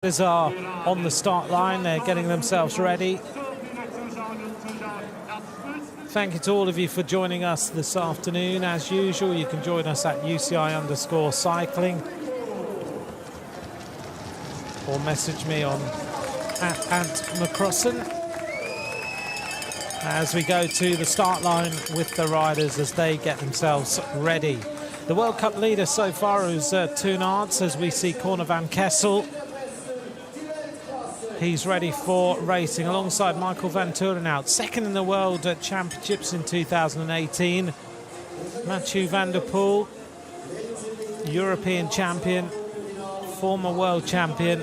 Are on the start line. They're getting themselves ready. Thank you to all of you for joining us this afternoon. As usual, you can join us at UCI_cycling or message me on @McCrossan as we go to the start line with the riders as they get themselves ready. The World Cup leader so far is Toonarts, as we see Corner van Kessel. He's ready for racing alongside Michael van Turenhout, second in the World Championships in 2018. Mathieu van der Poel, European champion, former world champion.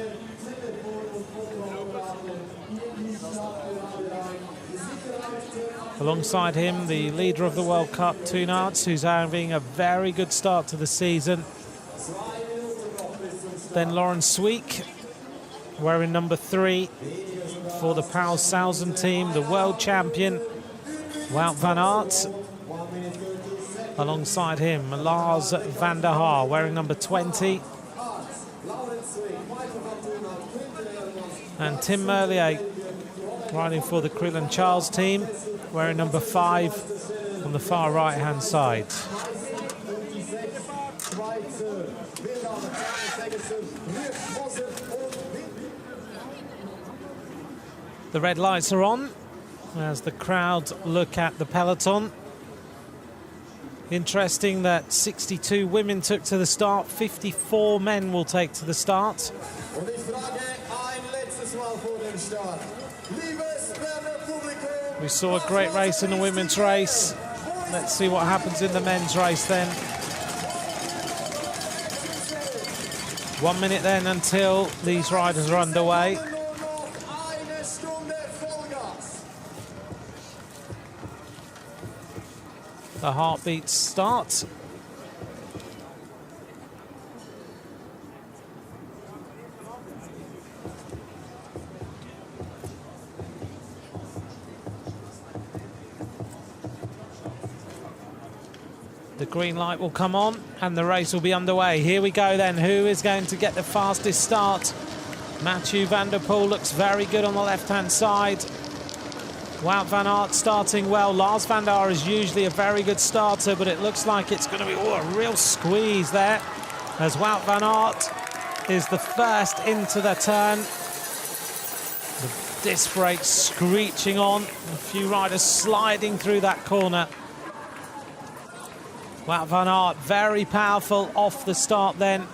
Alongside him, the leader of the World Cup, Toonarts, who's having a very good start to the season. Then Laurens Sweeck, wearing number 3 for the Pals Sauzen team, the world champion, Wout van Aert. Alongside him, Lars van der Haar, wearing number 20. And Tim Merlier, riding for the Crillon Charles team, wearing number 5 on the far right-hand side. The red lights are on as the crowd look at the peloton. Interesting that 62 women took to the start, 54 men will take to the start. We saw a great race in the women's race. Let's see what happens in the men's race then. 1 minute then until these riders are underway. The heartbeats start. The green light will come on and the race will be underway. Here we go then. Who is going to get the fastest start? Mathieu van der Poel looks very good on the left-hand side. Wout van Aert starting well. Lars van der Haar is usually a very good starter, but it looks like it's going to be a real squeeze there as Wout van Aert is the first into the turn. The disc brakes screeching on. A few riders sliding through that corner. Wout van Aert very powerful off the start then.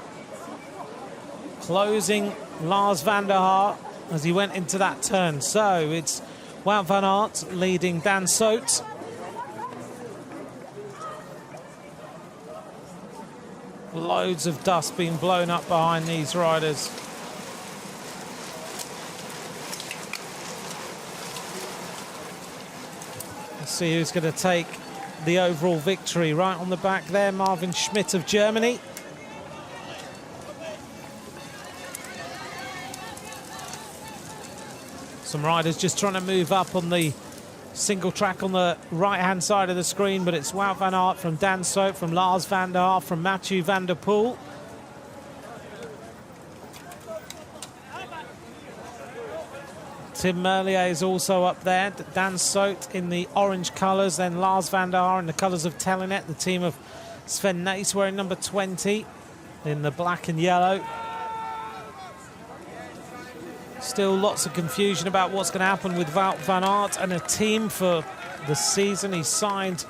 Closing Lars van der Haar as he went into that turn. So it's Wout van Aert leading Dan Soot. Loads of dust being blown up behind these riders. Let's see who's going to take the overall victory. Right on the back there, Marvin Schmidt of Germany. Some riders just trying to move up on the single track on the right-hand side of the screen, but it's Wout van Aert from Dan Soot, from Lars van der Haar, from Mathieu van der Poel. Tim Merlier is also up there. Dan Soot in the orange colours, then Lars van der Haar in the colours of Telenet, the team of Sven Nys, wearing number 20 in the black and yellow. Still lots of confusion about what's going to happen with Wout van Aert and a team for the season. He's signed,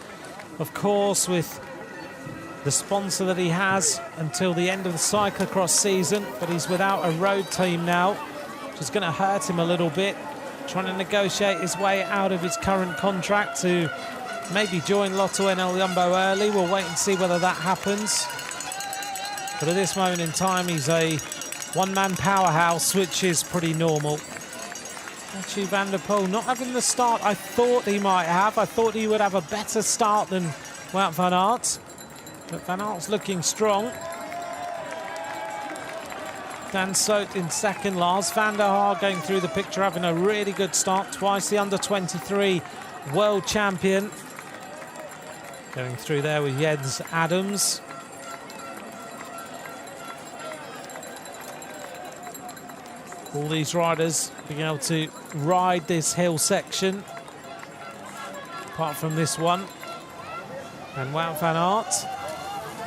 of course, with the sponsor that he has until the end of the cyclocross season, but he's without a road team now, which is going to hurt him a little bit. Trying to negotiate his way out of his current contract to maybe join Lotto NL Jumbo early. We'll wait and see whether that happens. But at this moment in time, he's a one-man powerhouse, which is pretty normal. Mathieu van der Poel not having the start I thought he might have. I thought he would have a better start than Wout van Aert. But Van Aert's looking strong. Dan Soot in second. Lars van der Haar going through the picture, having a really good start. Twice the under-23 world champion. Going through there with Jens Adams. All these riders being able to ride this hill section, apart from this one. And Wout van Aert,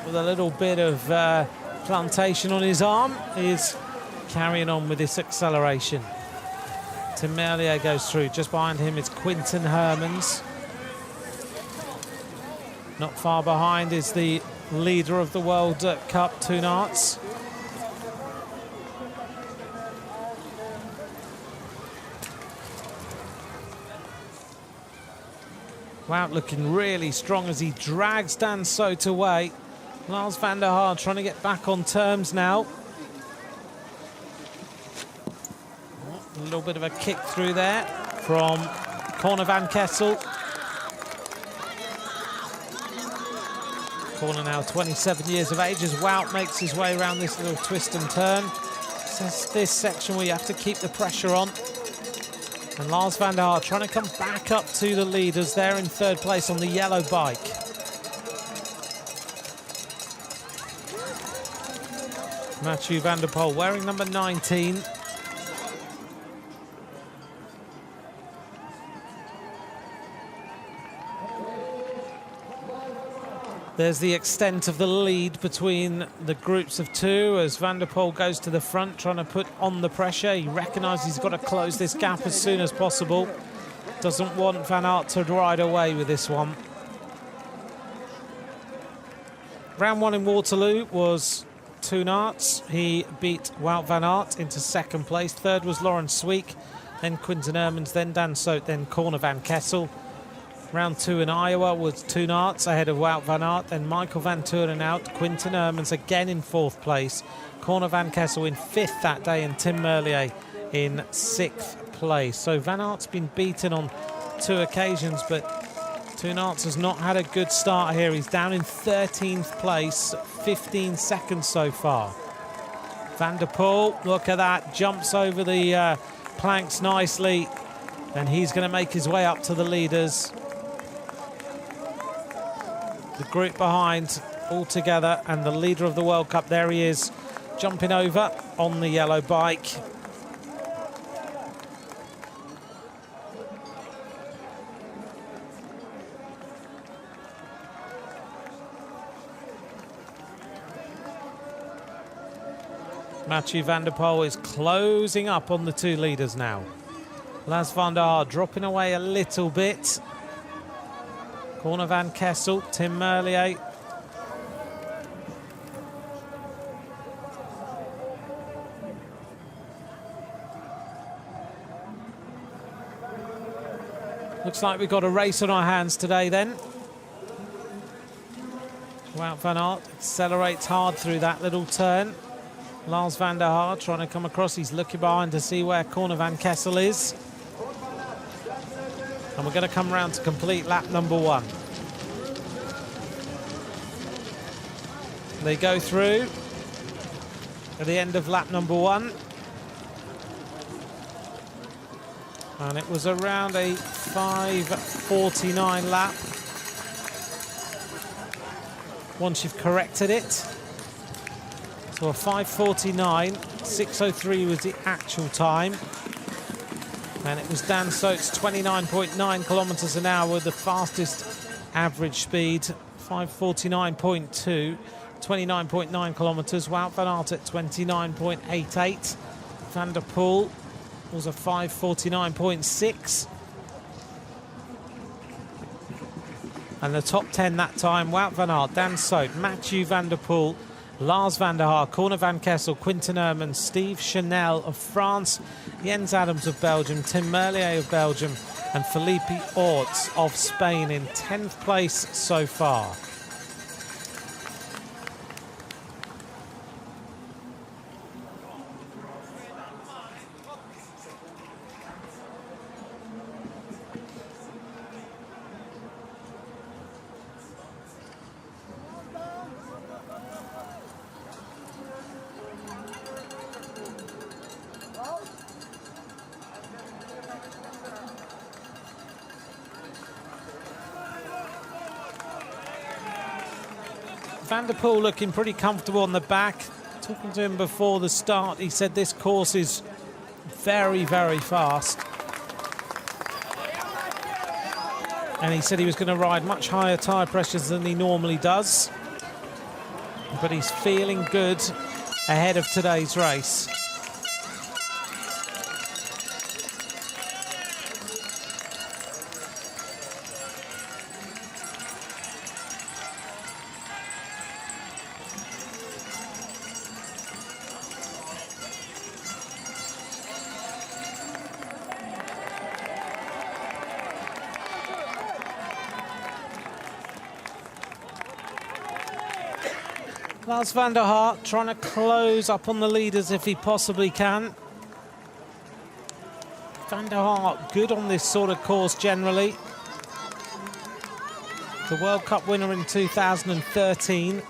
with a little bit of plantation on his arm, is carrying on with this acceleration. Tim Merlier goes through. Just behind him is Quinten Hermans. Not far behind is the leader of the World Cup, Toon Aerts. Wout looking really strong as he drags Dan Soet away. Lars van der Haar trying to get back on terms now. A little bit of a kick through there from Corne van Kessel. Corne now 27 years of age as Wout makes his way around this little twist and turn. It's this section where you have to keep the pressure on. And Lars van der Haar trying to come back up to the leaders there in third place on the yellow bike. Mathieu van der Poel wearing number 19. There's the extent of the lead between the groups of two as Van der Poel goes to the front, trying to put on the pressure. He recognises he's got to close this gap as soon as possible. Doesn't want Van Aert to ride away with this one. Round one in Waterloo was Toon Aerts. He beat Wout van Aert into second place. Third was Laurens Sweeck, then Quinten Hermans, then Dan Soet, then Corne van Kessel. Round two in Iowa was Toon Aerts ahead of Wout van Aert, then Michael van Turen out, Quinten Hermans again in fourth place, Corne van Kessel in fifth that day, and Tim Merlier in sixth place. So Van Aert's been beaten on two occasions, but Toon Aerts has not had a good start here. He's down in 13th place, 15 seconds so far. Van der Poel, look at that, jumps over the planks nicely, and he's going to make his way up to the leaders. The group behind all together, and the leader of the World Cup, there he is, jumping over on the yellow bike. Mathieu van der Poel is closing up on the two leaders now. Lars van der Haar dropping away a little bit. Corne van Kessel, Tim Merlier. Looks like we've got a race on our hands today then. Wout van Aert accelerates hard through that little turn. Lars van der Haar trying to come across. He's looking behind to see where Corne van Kessel is. And we're going to come round to complete lap number one. They go through at the end of lap number one. And it was around a 5:49 lap. Once you've corrected it. So a 5:49, 6:03 was the actual time. And it was Dan Soet's 29.9 kilometres an hour, the fastest average speed, 5:49.2, 29.9 kilometres. Wout van Aert at 29.88. Van der Poel was a 5:49.6. And the top 10 that time, Wout van Aert, Dan Soet, Mathieu van der Poel, Lars van der Haar, Corne van Kessel, Quinten Hermans, Steve Chanel of France, Jens Adams of Belgium, Tim Merlier of Belgium, and Felipe Orts of Spain in 10th place so far. Van der Poel looking pretty comfortable on the back. Talking to him before the start, he said this course is very, very fast. And he said he was going to ride much higher tyre pressures than he normally does. But he's feeling good ahead of today's race. Lars van der Haar trying to close up on the leaders if he possibly can. Van der Haar good on this sort of course generally. The World Cup winner in 2013.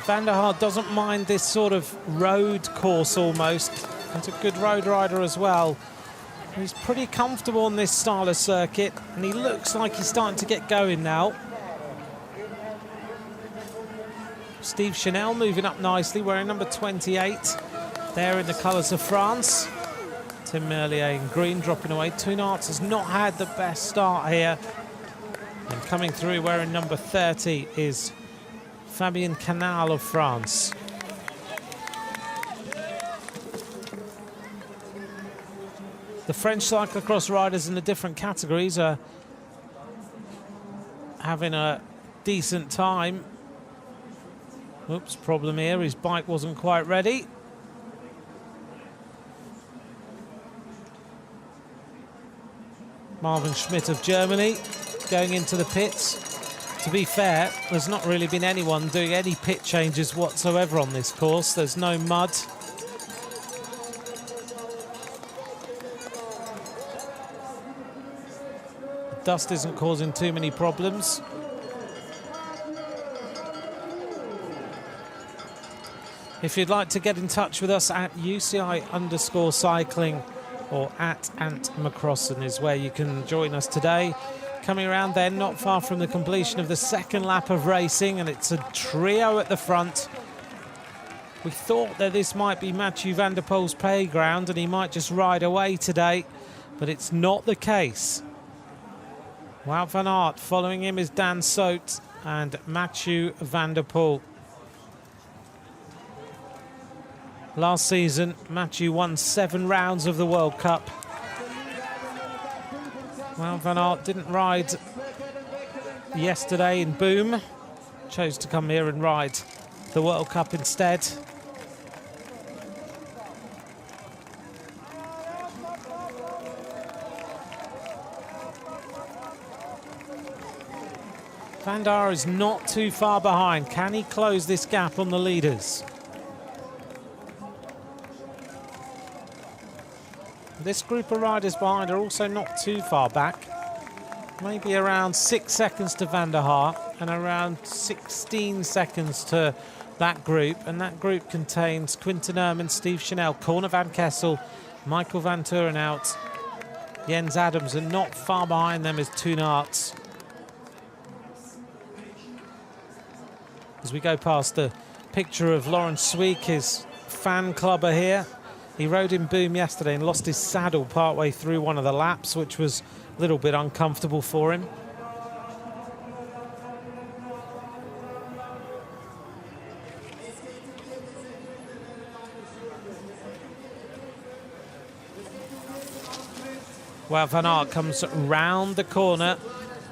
Van der Haar doesn't mind this sort of road course almost. He's a good road rider as well. He's pretty comfortable on this style of circuit, and he looks like he's starting to get going now. Steve Chanel moving up nicely, wearing number 28. There in the colours of France. Tim Merlier in green dropping away. Toonarts has not had the best start here. And coming through wearing number 30 is Fabien Canal of France. The French cyclocross riders in the different categories are having a decent time. Oops, problem here, his bike wasn't quite ready. Marvin Schmidt of Germany going into the pits. To be fair, there's not really been anyone doing any pit changes whatsoever on this course. There's no mud. The dust isn't causing too many problems. If you'd like to get in touch with us at UCI_cycling or at Ant McCrossan is where you can join us today. Coming around then, not far from the completion of the second lap of racing, and it's a trio at the front. We thought that this might be Mathieu van der Poel's playground and he might just ride away today, but it's not the case. Wout van Aert, following him is Dan Soot and Mathieu van der Poel. Last season, Mathieu won 7 rounds of the World Cup. Well, Van Aert didn't ride yesterday in Boom. Chose to come here and ride the World Cup instead. Van der Haar is not too far behind. Can he close this gap on the leaders? This group of riders behind are also not too far back. Maybe around 6 seconds to Van der Haar and around 16 seconds to that group. And that group contains Quinten Herman, Steve Chanel, Corne van Kessel, Michael van Turenhout, Jens Adams, and not far behind them is Toonarts. As we go past the picture of Lawrence Sweek, his fan clubber here. He rode in Boom yesterday and lost his saddle partway through one of the laps, which was a little bit uncomfortable for him. Well, Van Aert comes round the corner.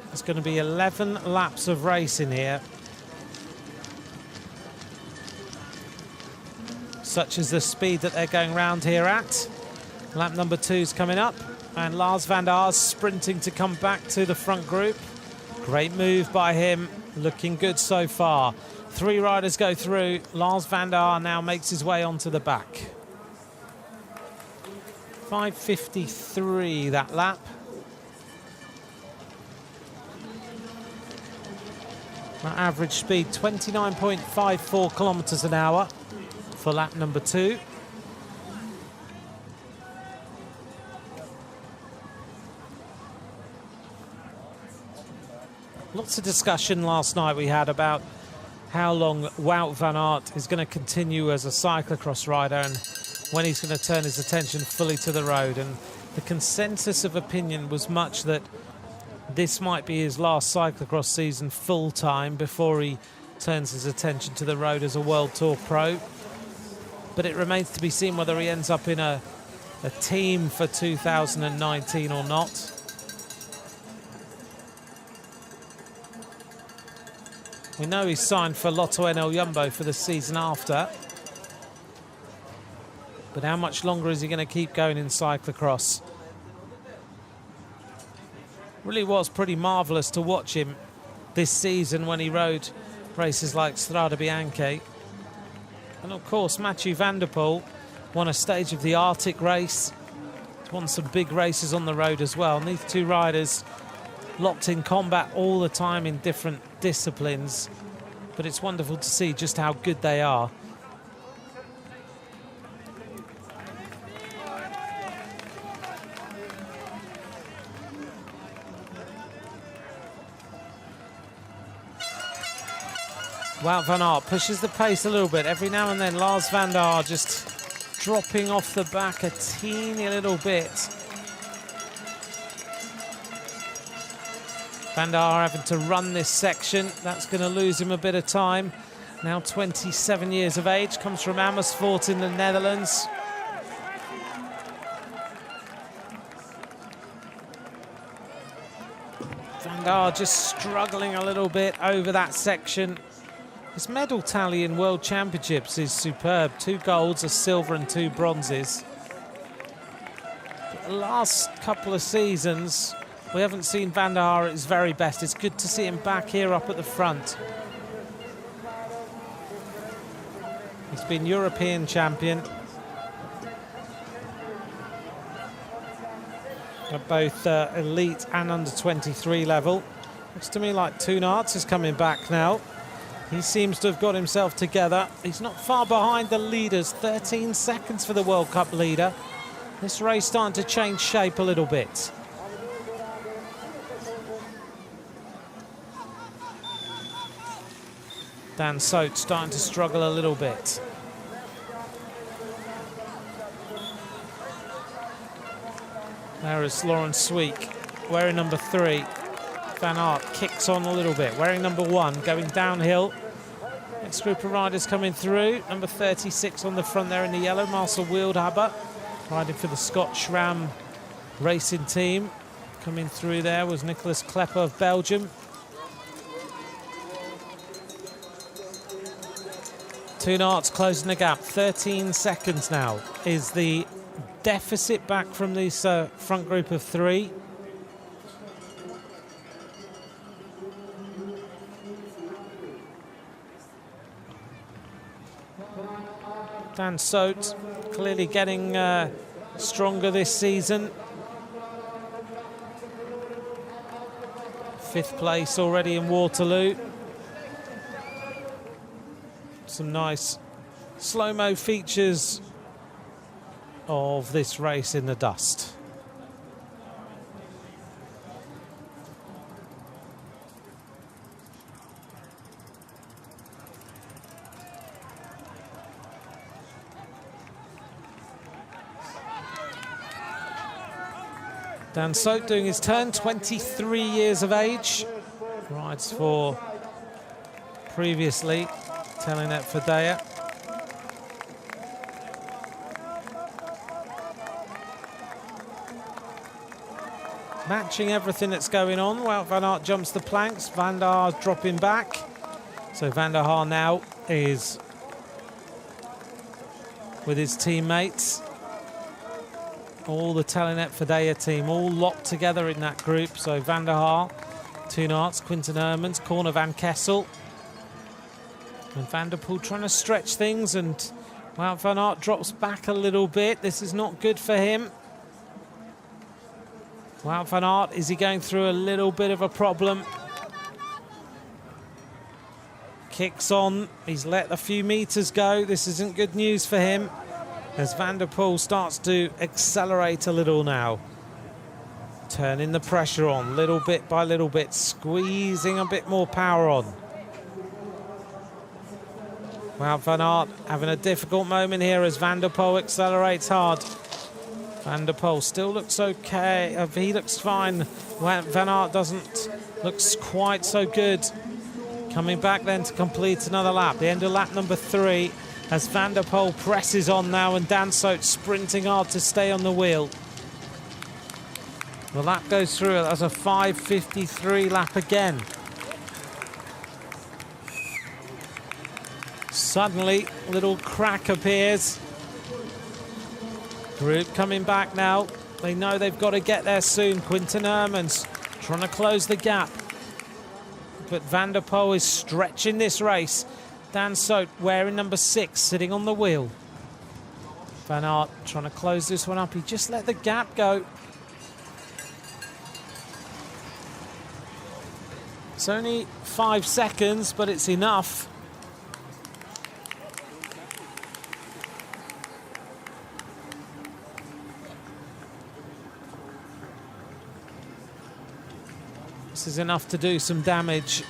There's going to be 11 laps of racing here. Such as the speed that they're going round here at. Lap number 2's coming up, and Lars van der Haar's sprinting to come back to the front group. Great move by him, looking good so far. 3 riders go through. Lars van der Haar now makes his way onto the back. 5:53 that lap. That average speed 29.54 kilometres an hour. For lap number 2. Lots of discussion last night we had about how long Wout van Aert is going to continue as a cyclocross rider, and when he's going to turn his attention fully to the road. And the consensus of opinion was much that this might be his last cyclocross season full-time before he turns his attention to the road as a World Tour pro. But it remains to be seen whether he ends up in a team for 2019 or not. We know he's signed for Lotto NL Jumbo for the season after. But how much longer is he going to keep going in cyclocross? Really was pretty marvellous to watch him this season when he rode races like Strade Bianche. And of course, Mathieu van der Poel won a stage of the Arctic race. He's won some big races on the road as well. And these two riders locked in combat all the time in different disciplines. But it's wonderful to see just how good they are. Wout van Aert pushes the pace a little bit. Every now and then, Lars van der Aert just dropping off the back a teeny little bit. Van der Aert having to run this section. That's going to lose him a bit of time. Now 27 years of age, comes from Amersfoort in the Netherlands. Van der Aert just struggling a little bit over that section. His medal tally in World Championships is superb. 2 golds, a silver and 2 bronzes. But the last couple of seasons, we haven't seen Van der Aert at his very best. It's good to see him back here up at the front. He's been European champion at both elite and under-23 level. Looks to me like Toon Aerts is coming back now. He seems to have got himself together. He's not far behind the leaders, 13 seconds for the World Cup leader. This race starting to change shape a little bit. Dan Soet starting to struggle a little bit. There is Laurens Sweeck wearing number 3. Van Aert kicks on a little bit, wearing number 1, going downhill. Next group of riders coming through. Number 36 on the front there in the yellow, Marcel Wildhaber, riding for the Scott Schramm racing team. Coming through there was Nicolas Klepper of Belgium. Toon Aerts closing the gap, 13 seconds now is the deficit back from this front group of 3. Dan Soet clearly getting stronger this season. 5th place already in Waterloo. Some nice slow-mo features of this race in the dust. Dan Soet doing his turn, 23 years of age. Rides for, previously, Telenet Fidea. Matching everything that's going on. Wout van Aert jumps the planks. Van der Aert dropping back. So Van der Aert now is with his teammates. All the Telenet Fidea team all locked together in that group. So Van der Aert, Toon Aerts, Quinten Hermans, Corne van Kessel. And Van der Poel trying to stretch things, and Wout van Aert drops back a little bit. This is not good for him. Wout van Aert, is he going through a little bit of a problem? Kicks on, he's let a few meters go. This isn't good news for him, as Van der Poel starts to accelerate a little now. Turning the pressure on, little bit by little bit, squeezing a bit more power on. Wout van Aert having a difficult moment here as Van der Poel accelerates hard. Van der Poel still looks okay. He looks fine. Van Aert looks quite so good. Coming back then to complete another lap. The end of lap number 3 as Van der Poel presses on now and Dan Soot sprinting hard to stay on the wheel. The lap goes through. That's a 5:53 lap again. Suddenly, a little crack appears. Group coming back now. They know they've got to get there soon. Quinten Hermans trying to close the gap. But Van der Poel is stretching this race. Dan Soot wearing number 6, sitting on the wheel. Van Aert trying to close this one up. He just let the gap go. It's only 5 seconds, but it's enough. This is enough to do some damage.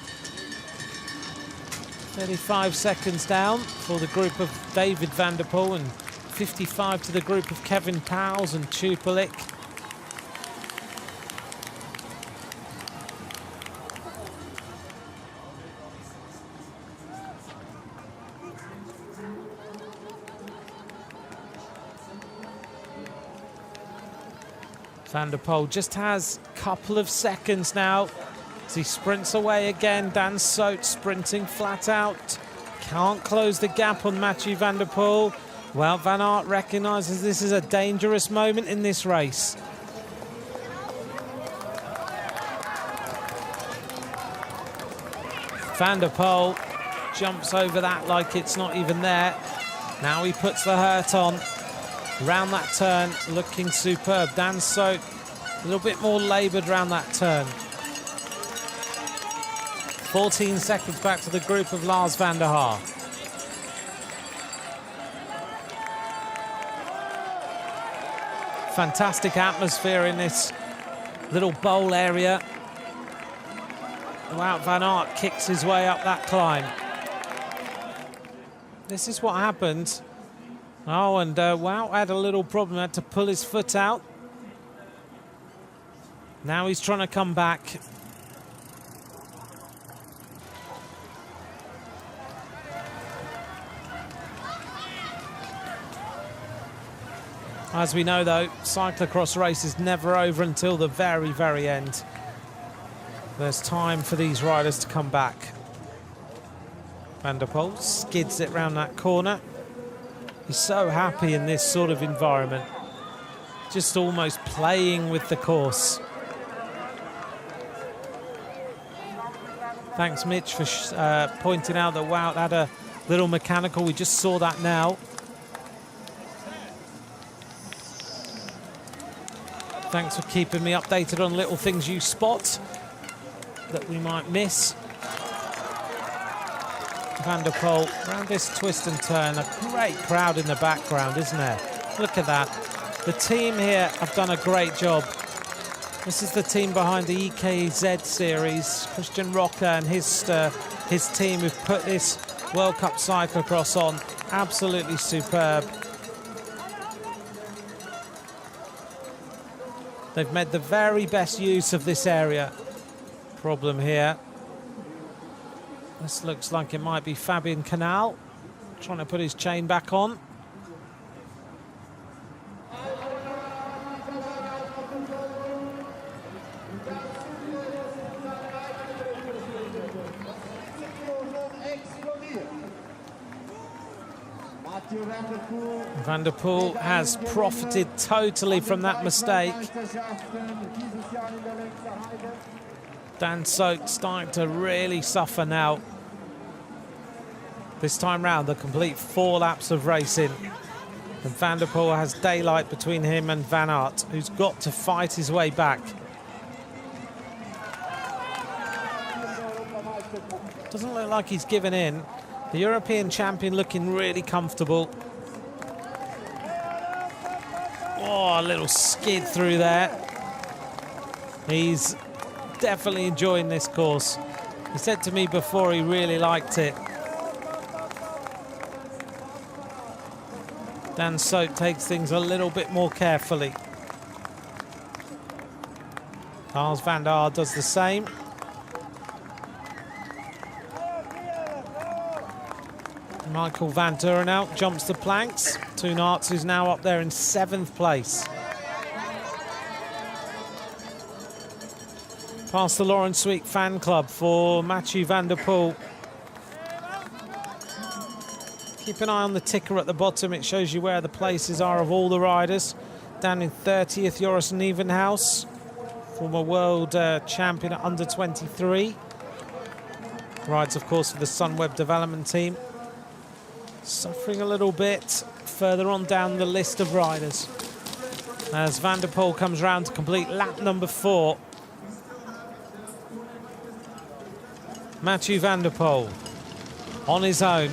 35 seconds down for the group of David Van der Poel and 55 to the group of Kevin Powles and Tupelik. Van der Poel just has a couple of seconds now as he sprints away again. Dan Soot sprinting flat out. Can't close the gap on Mathieu Van der Poel. Well, Van Aert recognises this is a dangerous moment in this race. Van der Poel jumps over that like it's not even there. Now he puts the hurt on. Round that turn, looking superb. Dan Soot a little bit more laboured round that turn. 14 seconds back to the group of Lars van der Haar. Fantastic atmosphere in this little bowl area. Wout van Aert kicks his way up that climb. This is what happened. Oh, and Wout had a little problem, had to pull his foot out. Now he's trying to come back. As we know, though, cyclocross race is never over until the very, very end. There's time for these riders to come back. Van der Poel skids it round that corner. He's so happy in this sort of environment. Just almost playing with the course. Thanks, Mitch, for pointing out that Wout had a little mechanical. We just saw that now. Thanks for keeping me updated on little things you spot that we might miss. Van der Poel around this twist and turn. A great crowd in the background, isn't there? Look at that. The team here have done a great job. This is the team behind the EKZ series. Christian Rocker and his team who've put this World Cup cyclocross on. Absolutely superb. They've made the very best use of this area. Problem here. This looks like it might be Fabian Canal trying to put his chain back on. Van der Poel has profited totally from that mistake. Dan Soot starting to really suffer now. This time round, the complete 4 laps of racing. And Van der Poel has daylight between him and Van Aert, who's got to fight his way back. Doesn't look like he's given in. The European champion looking really comfortable. Oh, a little skid through there. He's definitely enjoying this course. He said to me before he really liked it. Dan Soap takes things a little bit more carefully. Lars van der Haar does the same. Michael van Turenhout jumps the planks. Toon Aerts is now up there in 7th place. Past the Lauren Sweet fan club for Mathieu van der Poel. Keep an eye on the ticker at the bottom. It shows you where the places are of all the riders. Down in 30th, Joris Nieuwenhuis, former world champion at under 23. Rides, of course, for the Sunweb development team. Suffering a little bit further on down the list of riders as Van der Poel comes round to complete lap number 4. Mathieu van der Poel on his own,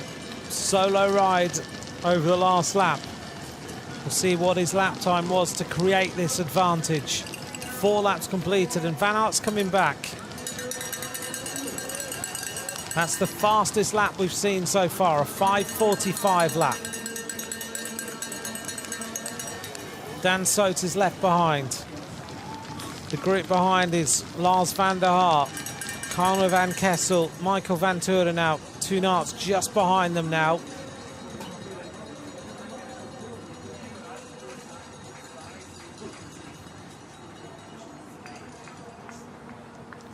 solo ride over the last lap. We'll see what his lap time was to create this advantage. 4 laps completed and Van Aert's coming back. That's the fastest lap we've seen so far, a 5:45 lap. Dan Soot is left behind. The group behind is Lars van der Haar, Carlo van Kessel, Michael van Turenhout. Toon Aerts just behind them now.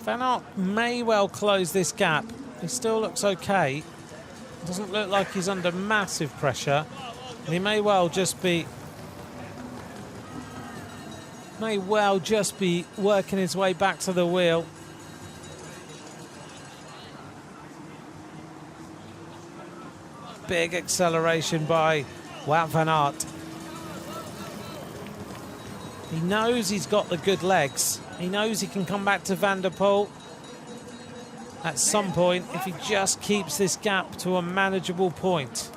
Van Aert may well close this gap. He still looks okay. Doesn't look like he's under massive pressure. And he may well just be working his way back to the wheel. Big acceleration by Wout van Aert. He knows he's got the good legs. He knows he can come back to Van der Poel at some point if he just keeps this gap to a manageable point.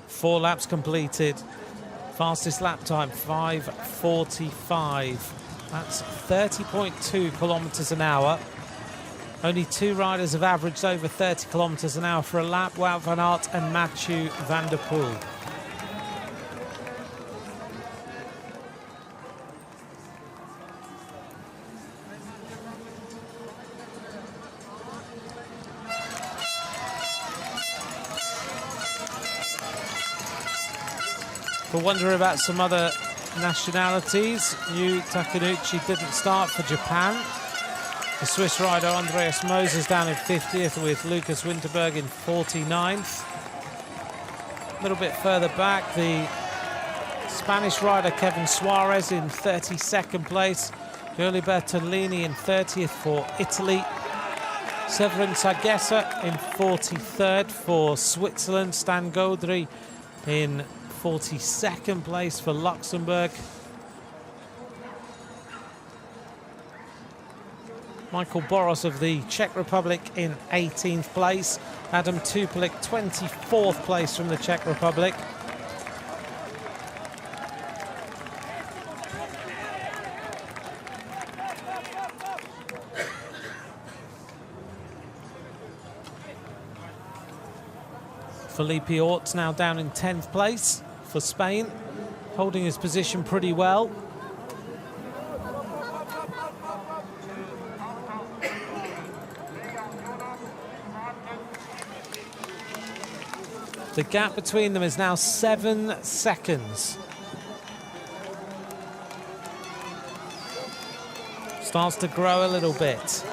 Four laps completed. Fastest lap time, 5:45. That's 30.2 kilometres an hour. Only 2 riders have averaged over 30 kilometres an hour for a lap, Wout van Aert and Mathieu van der Poel. We're wondering about some other nationalities. Yu Takenuchi didn't start for Japan. The Swiss rider Andreas Moses down in 50th with Lucas Winterberg in 49th. A little bit further back, the Spanish rider Kevin Suarez in 32nd place. Giulio Bertolini in 30th for Italy. Severin Sagessa in 43rd for Switzerland. Stan Gaudry in 42nd place for Luxembourg. Michael Boros of the Czech Republic in 18th place. Adam Tupelik, 24th place from the Czech Republic. Felipe Orts now down in 10th place for Spain, holding his position pretty well. The gap between them is now 7 seconds. Starts to grow a little bit.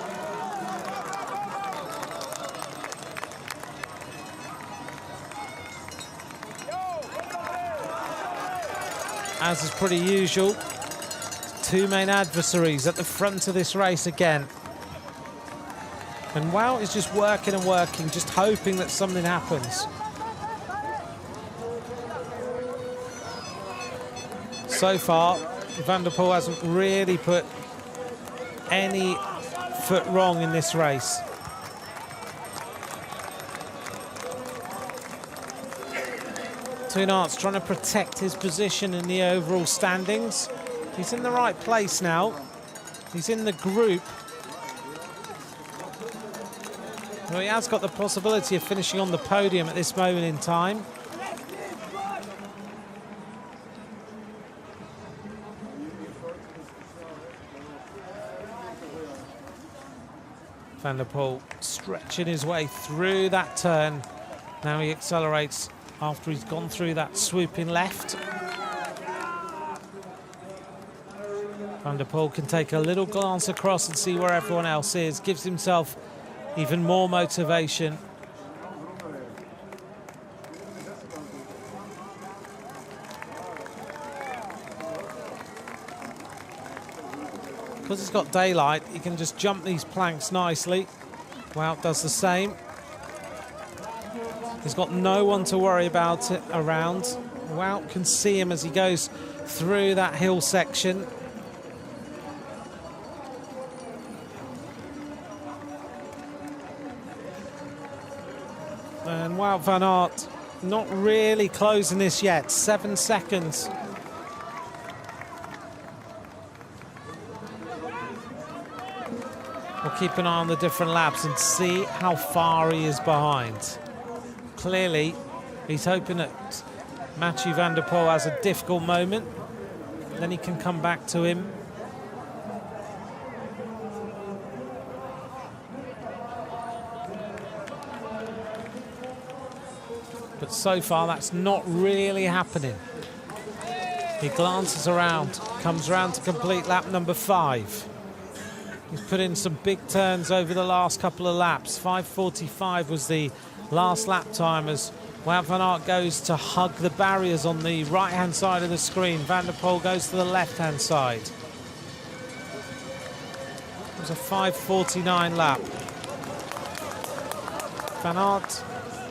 As is pretty usual, 2 main adversaries at the front of this race again. And Wout is just working and working, just hoping that something happens. So far, Van der Poel hasn't really put any foot wrong in this race. Toon Aerts trying to protect his position in the overall standings. He's in the right place now. He's in the group So he has got the possibility of finishing on the podium at this moment in time. Van der Poel stretching his way through that turn. Now he accelerates after he's gone through that swooping left. Van der Poel can take a little glance across and see where everyone else is. Gives himself even more motivation. Because he's got daylight, he can just jump these planks nicely. Wout does the same. He's got no one to worry about it around. Wout can see him as he goes through that hill section. And Wout van Aert not really closing this yet. 7 seconds. We'll keep an eye on the different laps and see how far he is behind. Clearly, he's hoping that Mathieu van der Poel has a difficult moment. Then he can come back to him. But so far, that's not really happening. He glances around, comes around to complete lap number 5. He's put in some big turns over the last couple of laps. 5:45 was the last lap time as Wout van Aert goes to hug the barriers on the right-hand side of the screen. Van der Poel goes to the left-hand side. It was a 5:49 lap. Van Aert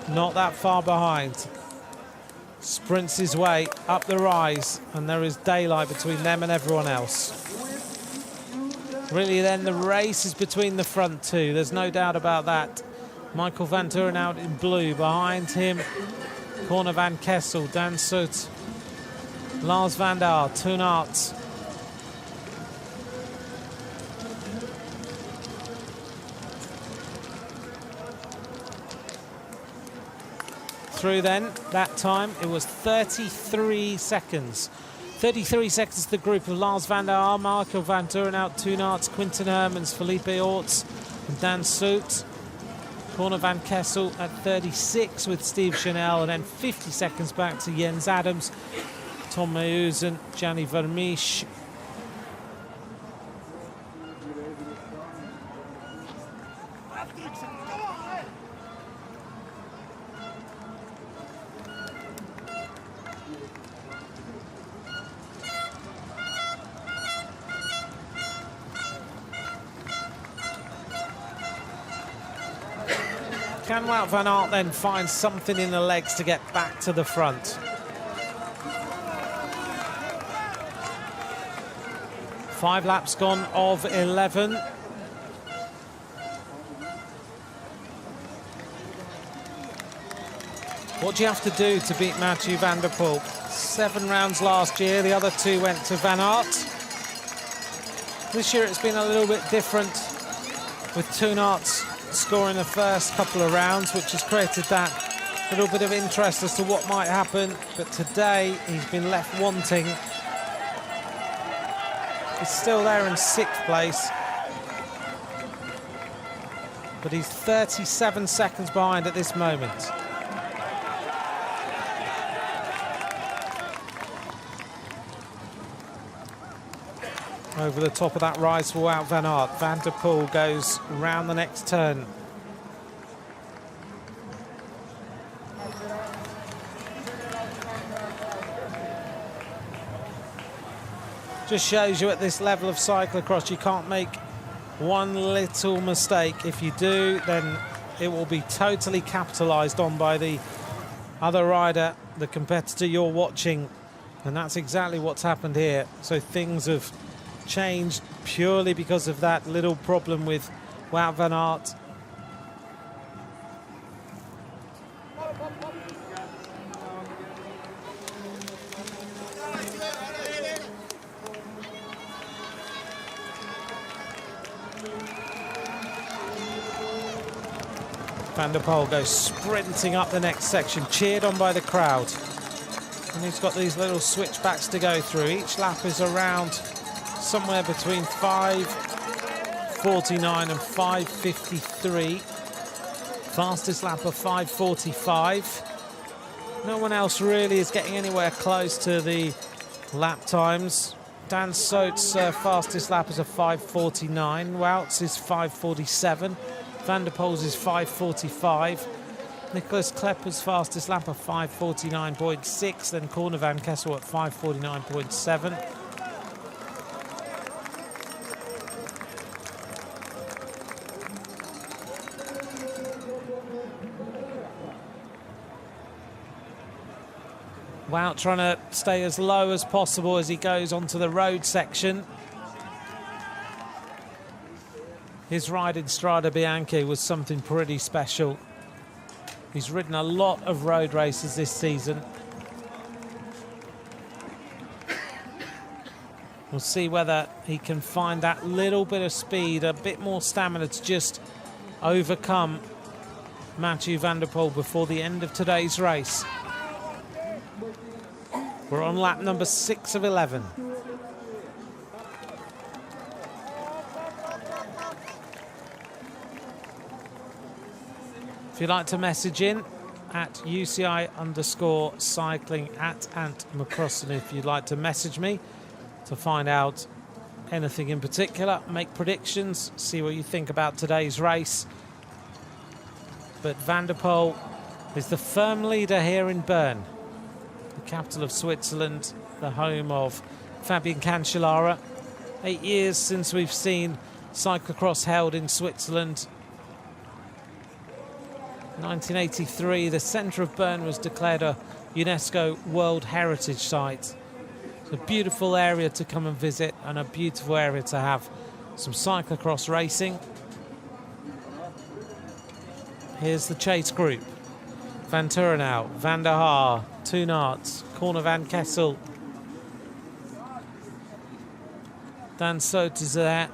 not that far behind. Sprints his way up the rise, and there is daylight between them and everyone else. Really, then, the race is between the front two. There's no doubt about that. Michael van Turen out in blue. Behind him, Corne van Kessel, Dan Soet, Lars van der Aert, Toon Aert. Through then, that time, it was 33 seconds. 33 seconds to the group of Lars van der Aert, Michael van Turen out, Toon Aert, Quinten Hermans, Felipe Orts, and Dan Soet. Corne van Kessel at 36 with Steve Chanel, and then 50 seconds back to Jens Adams, Tom Meusen, Gianni Vermeersch. Can Wout van Aert then find something in the legs to get back to the front? Five laps gone of 11. What do you have to do to beat Mathieu van der Poel? 7 rounds last year, the other 2 went to Van Aert. This year it's been a little bit different with Toon Aert's scoring the first couple of rounds, which has created that little bit of interest as to what might happen. But today, he's been left wanting. He's still there in 6th place. But he's 37 seconds behind at this moment. Over the top of that rise for Wout van Aert. Van der Poel goes round the next turn. Just shows you at this level of cyclocross, you can't make one little mistake. If you do, then it will be totally capitalised on by the other rider, the competitor you're watching. And that's exactly what's happened here. So things have changed purely because of that little problem with Wout van Aert. Van der Poel goes sprinting up the next section, cheered on by the crowd. And he's got these little switchbacks to go through. Each lap is around somewhere between 5:49 and 5:53. Fastest lap of 5:45. No one else really is getting anywhere close to the lap times. Dan Soet's fastest lap is a 5:49. Wout's is 5:47. Van der Poel's is 5:45. Nicholas Klepper's fastest lap of 5:49.6. Then Corne van Kessel at 5:49.7. Wout trying to stay as low as possible as he goes onto the road section. His ride in Strade Bianche was something pretty special. He's ridden a lot of road races this season. We'll see whether he can find that little bit of speed, a bit more stamina to just overcome Mathieu van der Poel before the end of today's race. We're on lap number 6 of 11. If you'd like to message in, at UCI_cycling, at Ant McCrossan, if you'd like to message me to find out anything in particular, make predictions, see what you think about today's race. But Van der Poel is the firm leader here in Bern, the capital of Switzerland, the home of Fabian Cancellara. 8 years since we've seen cyclocross held in Switzerland. 1983, the centre of Bern was declared a UNESCO World Heritage Site. It's a beautiful area to come and visit and a beautiful area to have some cyclocross racing. Here's the chase group. Van Turenau, Van der Haar, Toon Aert, Corne van Kessel. Dan Soet is there.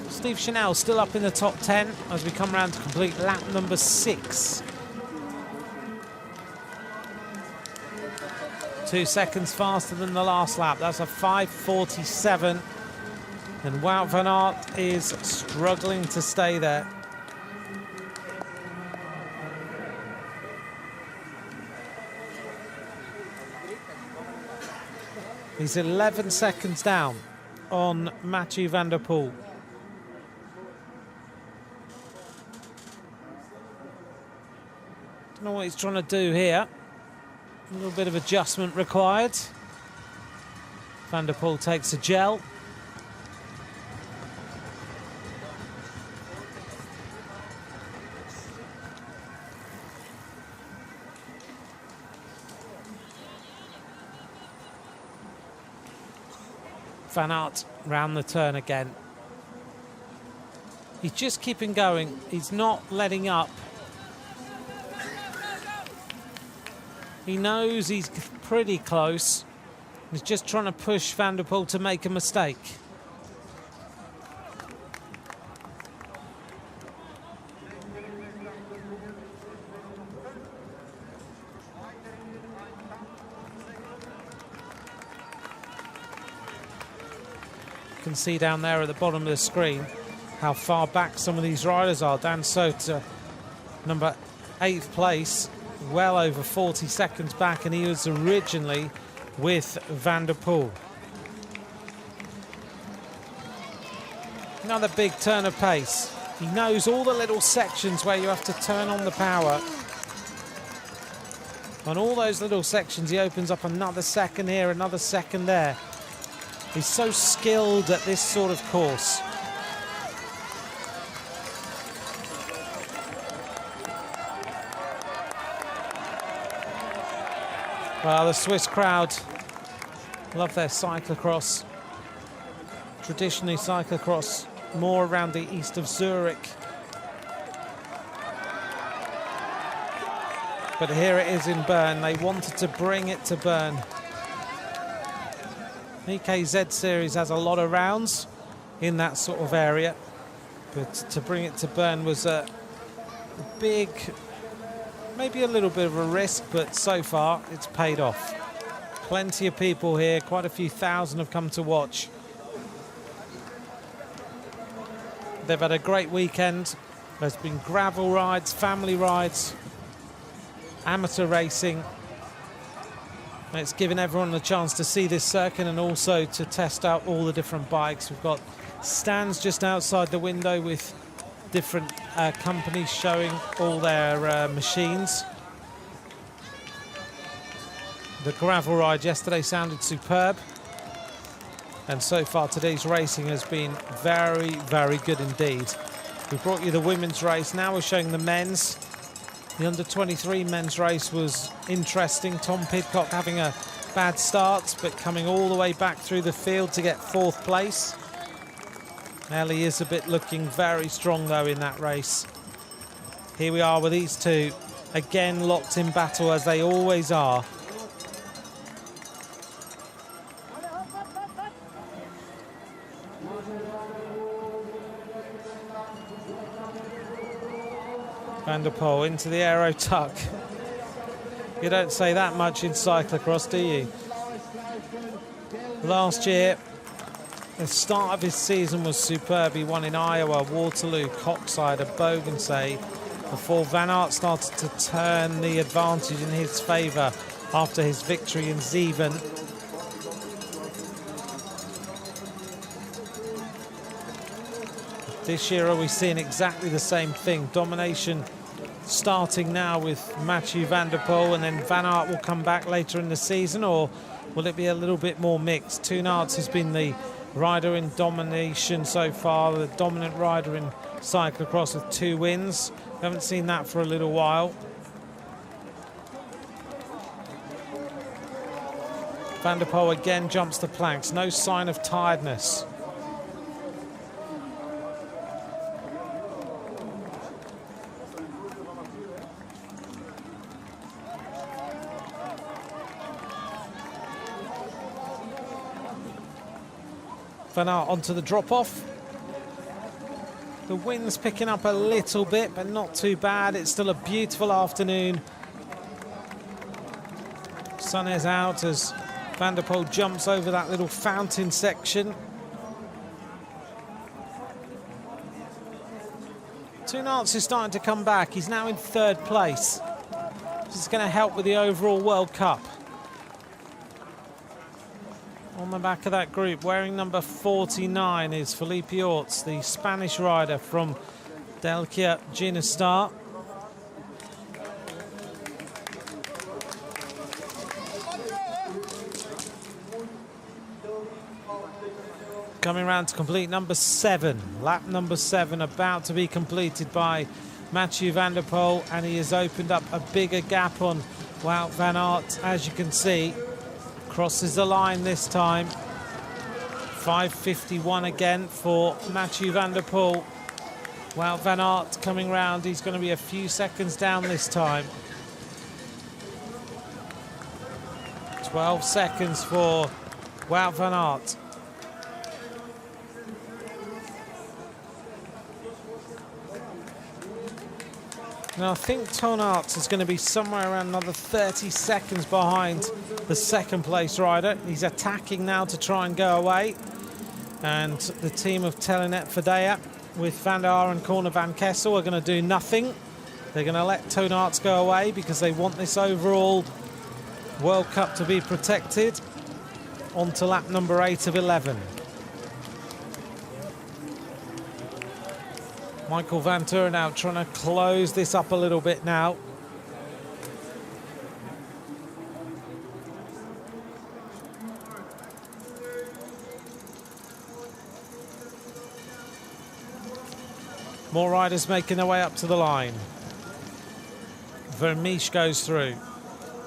Steve Chanel still up in the top 10 as we come round to complete lap number 6. 2 seconds faster than the last lap. That's a 5:47. And Wout van Aert is struggling to stay there. He's 11 seconds down on Mathieu van der Poel. Don't know what he's trying to do here. A little bit of adjustment required. Van der Poel takes a gel. Van Aert round the turn again. He's just keeping going. He's not letting up. He knows he's pretty close. He's just trying to push Van der Poel to make a mistake. You can see down there at the bottom of the screen how far back some of these riders are. Dan Soet, number 8th place, well over 40 seconds back, and he was originally with Van der Poel. Another big turn of pace. He knows all the little sections where you have to turn on the power. On all those little sections, he opens up another second here, another second there. He's so skilled at this sort of course. Well, the Swiss crowd love their cyclocross. Traditionally, cyclocross more around the east of Zurich. But here it is in Bern. They wanted to bring it to Bern. EKZ Series has a lot of rounds in that sort of area, but to bring it to Bern was a big, maybe a little bit of a risk, but so far it's paid off. Plenty of people here, quite a few thousand have come to watch. They've had a great weekend. There's been gravel rides, family rides, amateur racing. It's given everyone a chance to see this circuit and also to test out all the different bikes. We've got stands just outside the window with different companies showing all their machines. The gravel ride yesterday sounded superb. And so far today's racing has been very, very good indeed. We brought you the women's race. Now we're showing the men's. The under-23 men's race was interesting. Tom Pidcock having a bad start, but coming all the way back through the field to get 4th place. Ellie is a bit looking very strong, though, in that race. Here we are with these two, again locked in battle, as they always are. Van der Poel into the aero tuck. You don't say that much in cyclocross, do you? Last year, the start of his season was superb. He won in Iowa, Waterloo, Coxside, Bogensay, before Van Aert started to turn the advantage in his favour after his victory in Zeven. This year, are we seeing exactly the same thing? Domination starting now with Mathieu van der Poel, and then Van Aert will come back later in the season, or will it be a little bit more mixed? Toon Aerts has been the rider in domination so far, the dominant rider in cyclocross with 2 wins. We haven't seen that for a little while. Van der Poel again jumps the planks, no sign of tiredness. Van Aert onto the drop-off. The wind's picking up a little bit, but not too bad. It's still a beautiful afternoon. Sun is out as Van der Poel jumps over that little fountain section. Toon Aerts is starting to come back. He's now in 3rd place. This is going to help with the overall World Cup. On the back of that group, wearing number 49, is Felipe Orts, the Spanish rider from Delkia Ginestar. Coming round to complete number 7. Lap number 7 about to be completed by Mathieu van der Poel, and he has opened up a bigger gap on Wout van Aert, as you can see. Crosses the line this time. 5:51 again for Mathieu van der Poel. Wout van Aert coming round. He's going to be a few seconds down this time. 12 seconds for Wout van Aert. Now I think Toon Aerts is going to be somewhere around another 30 seconds behind the 2nd place rider. He's attacking now to try and go away. And the team of Telenet Fidea with Van der Aar and Corner van Kessel are going to do nothing. They're going to let Toon Aerts go away because they want this overall World Cup to be protected. On to lap number 8 of 11. Michael Van Turenhout trying to close this up a little bit now. More riders making their way up to the line. Vermeesch goes through.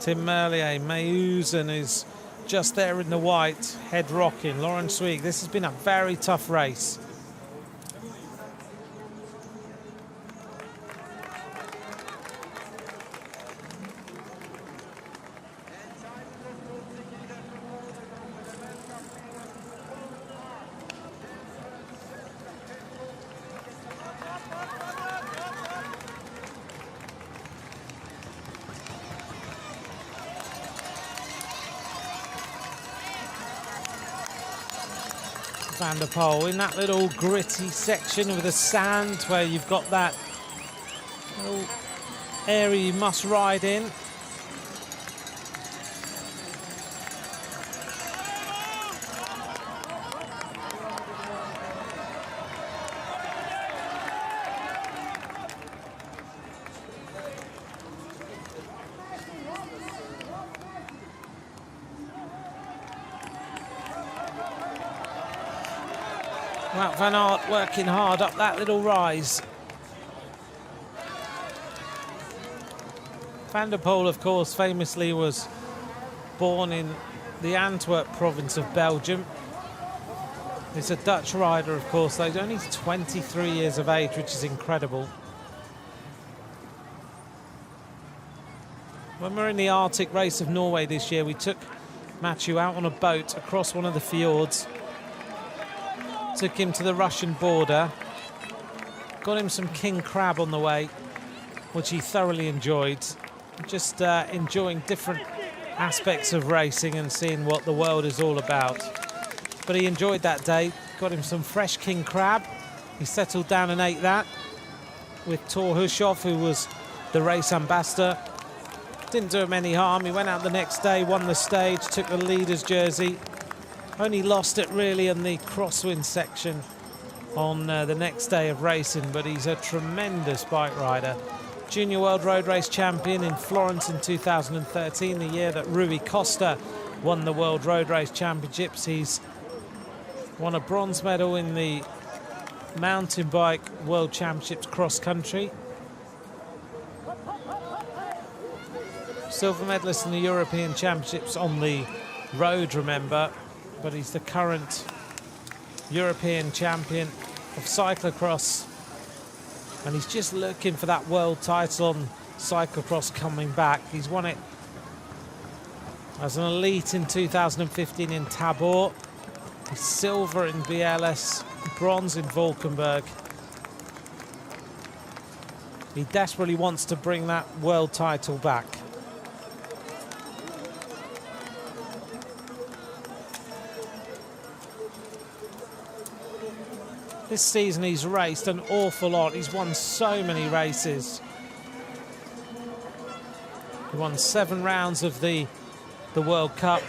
Tim Merlier, Meusen is just there in the white, head rocking. Lauren Sweig, this has been a very tough race. van der Poel in that little gritty section with the sand where you've got that little area you must ride in. Wout van Aert working hard up that little rise. Van der Poel, of course, famously was born in the Antwerp province of Belgium. He's a Dutch rider, of course, though. He's only 23 years of age, which is incredible. When we were in the Arctic race of Norway this year, we took Mathieu out on a boat across one of the fjords. Took him to the Russian border, got him some king crab on the way, which he thoroughly enjoyed. Just enjoying different aspects of racing and seeing what the world is all about. But he enjoyed that day, got him some fresh king crab. He settled down and ate that with Thor Hushoff, who was the race ambassador. Didn't do him any harm. He went out the next day, won the stage, took the leader's jersey. Only lost it really in the crosswind section on the next day of racing, but he's a tremendous bike rider. Junior World Road Race champion in Florence in 2013, the year that Rui Costa won the World Road Race Championships. He's won a bronze medal in the Mountain Bike World Championships cross country. Silver medalist in the European Championships on the road, remember. But he's the current European champion of cyclocross, and he's just looking for that world title on cyclocross coming back. He's won it as an elite in 2015 in Tabor. He's silver in BLS, bronze in Valkenburg. He desperately wants to bring that world title back. This season he's raced an awful lot. He's won so many races. He won 7 rounds of the World Cup.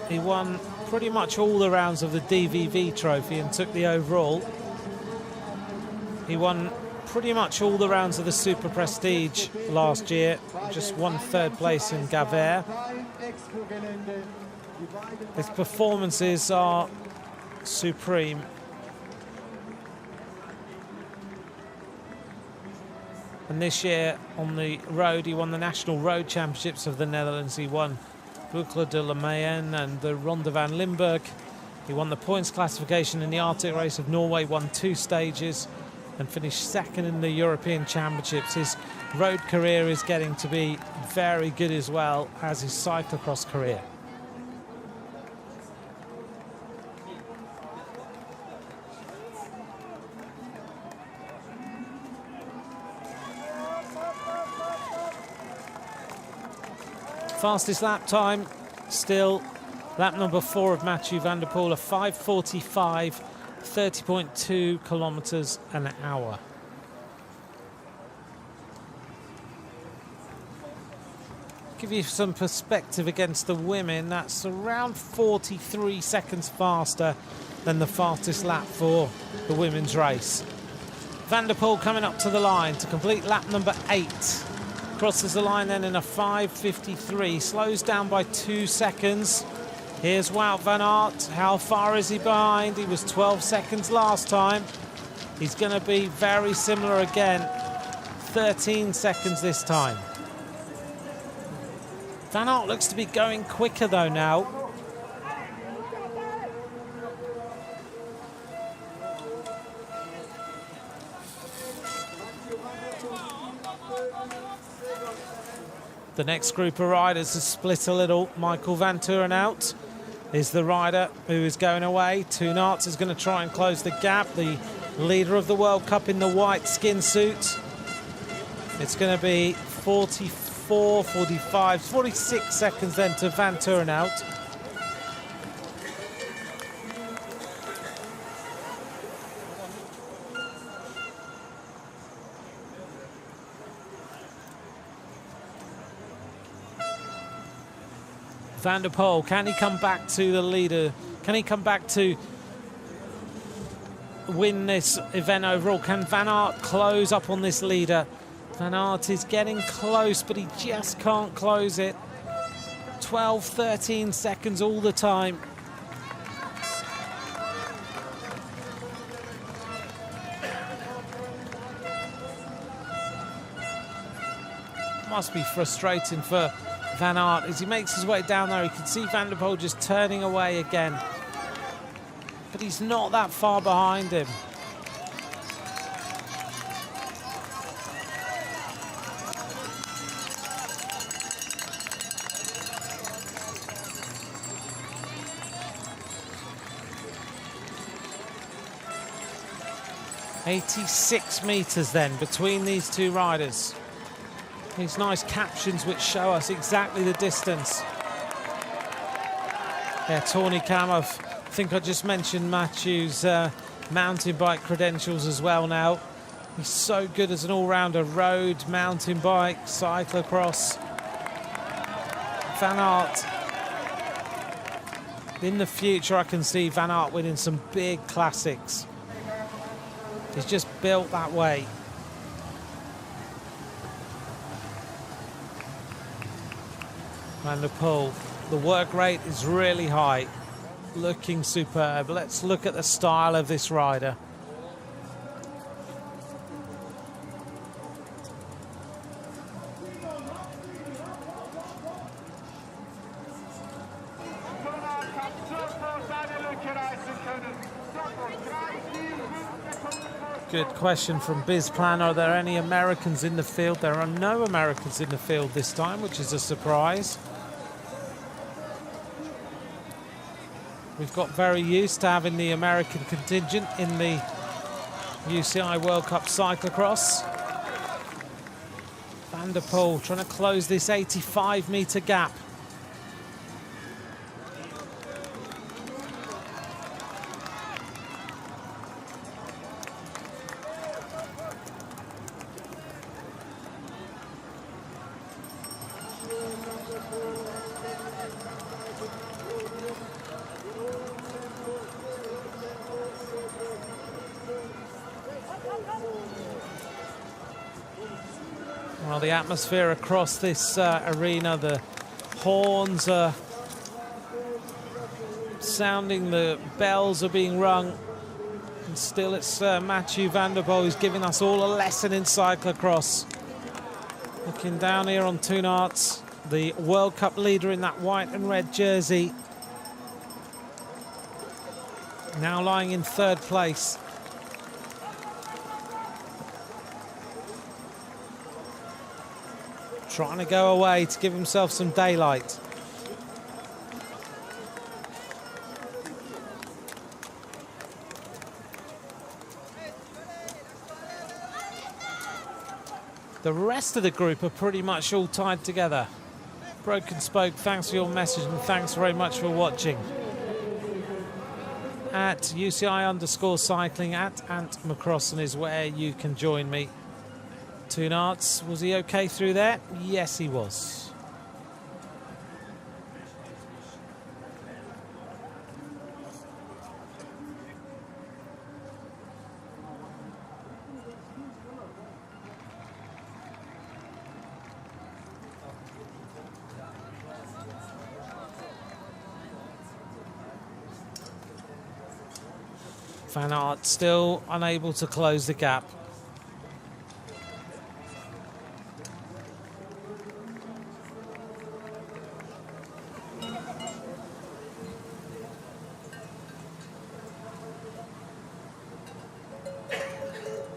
He won pretty much all the rounds of the DVV trophy and took the overall. He won pretty much all the rounds of the Super Prestige last year. Just won 3rd place in Gavere. His performances are supreme. And this year on the road, he won the National Road Championships of the Netherlands. He won Boucle de la Mayenne and the Ronde van Limburg. He won the points classification in the Arctic race of Norway, won 2 stages and finished 2nd in the European Championships. His road career is getting to be very good as well as his cyclocross career. Fastest lap time, still lap number 4 of Mathieu van der Poel, a 5:45, 30.2 kilometers an hour. Give you some perspective against the women, that's around 43 seconds faster than the fastest lap for the women's race. Van der Poel coming up to the line to complete lap number 8. Crosses the line then in a 5:53, slows down by 2 seconds. Here's Wout van Aert. How far is he behind? He was 12 seconds last time. He's going to be very similar again. 13 seconds this time. Van Aert looks to be going quicker though now. The next group of riders has split a little. Michael Van Turenhout is the rider who is going away. Toonarts is going to try and close the gap. The leader of the World Cup in the white skin suit. It's going to be 44, 45, 46 seconds then to Van Turenhout. Van der Poel, can he come back to the leader? Can he come back to win this event overall? Can Van Aert close up on this leader? Van Aert is getting close, but he just can't close it. 12, 13 seconds all the time. Must be frustrating for Van Aert as he makes his way down there. You can see Van der Poel just turning away again. But he's not that far behind him. "86 metres then between these two riders." These nice captions which show us exactly the distance. Yeah, Tawny Cam, I think I just mentioned Matthew's mountain bike credentials as well now. He's so good as an all-rounder, road, mountain bike, cyclocross. Van Aert. In the future, I can see Van Aert winning some big classics. He's just built that way. Van der Poel, the work rate is really high, looking superb. Let's look at the style of this rider. Good question from BizPlan. Are there any Americans in the field? There are no Americans in the field this time, which is a surprise. We've got very used to having the American contingent in the UCI World Cup Cyclocross. Van der Poel trying to close this 85-metre gap. Well, the atmosphere across this arena, the horns are sounding, the bells are being rung. And still it's Mathieu van der Poel who's giving us all a lesson in cyclocross. Looking down here on Toon Arts, the World Cup leader in that white and red jersey. Now lying in third place. Trying to go away to give himself some daylight. The rest of the group are pretty much all tied together. Broken Spoke, thanks for your message and thanks very much for watching. At UCI_cycling, at Ant McCrossan is where you can join me. Toon Arts, was he okay through there? Yes, he was. Van Aert still unable to close the gap.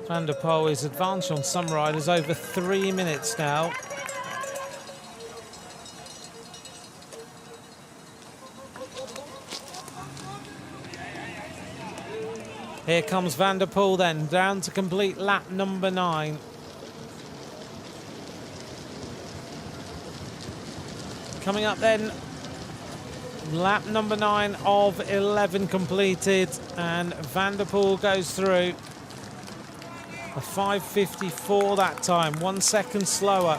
Van der Poel is advanced on some riders over 3 minutes now. Here comes Van der Poel then, down to complete lap number 9. Coming up then, lap number 9 of 11 completed, and Van der Poel goes through. A 5:54 that time, 1 second slower.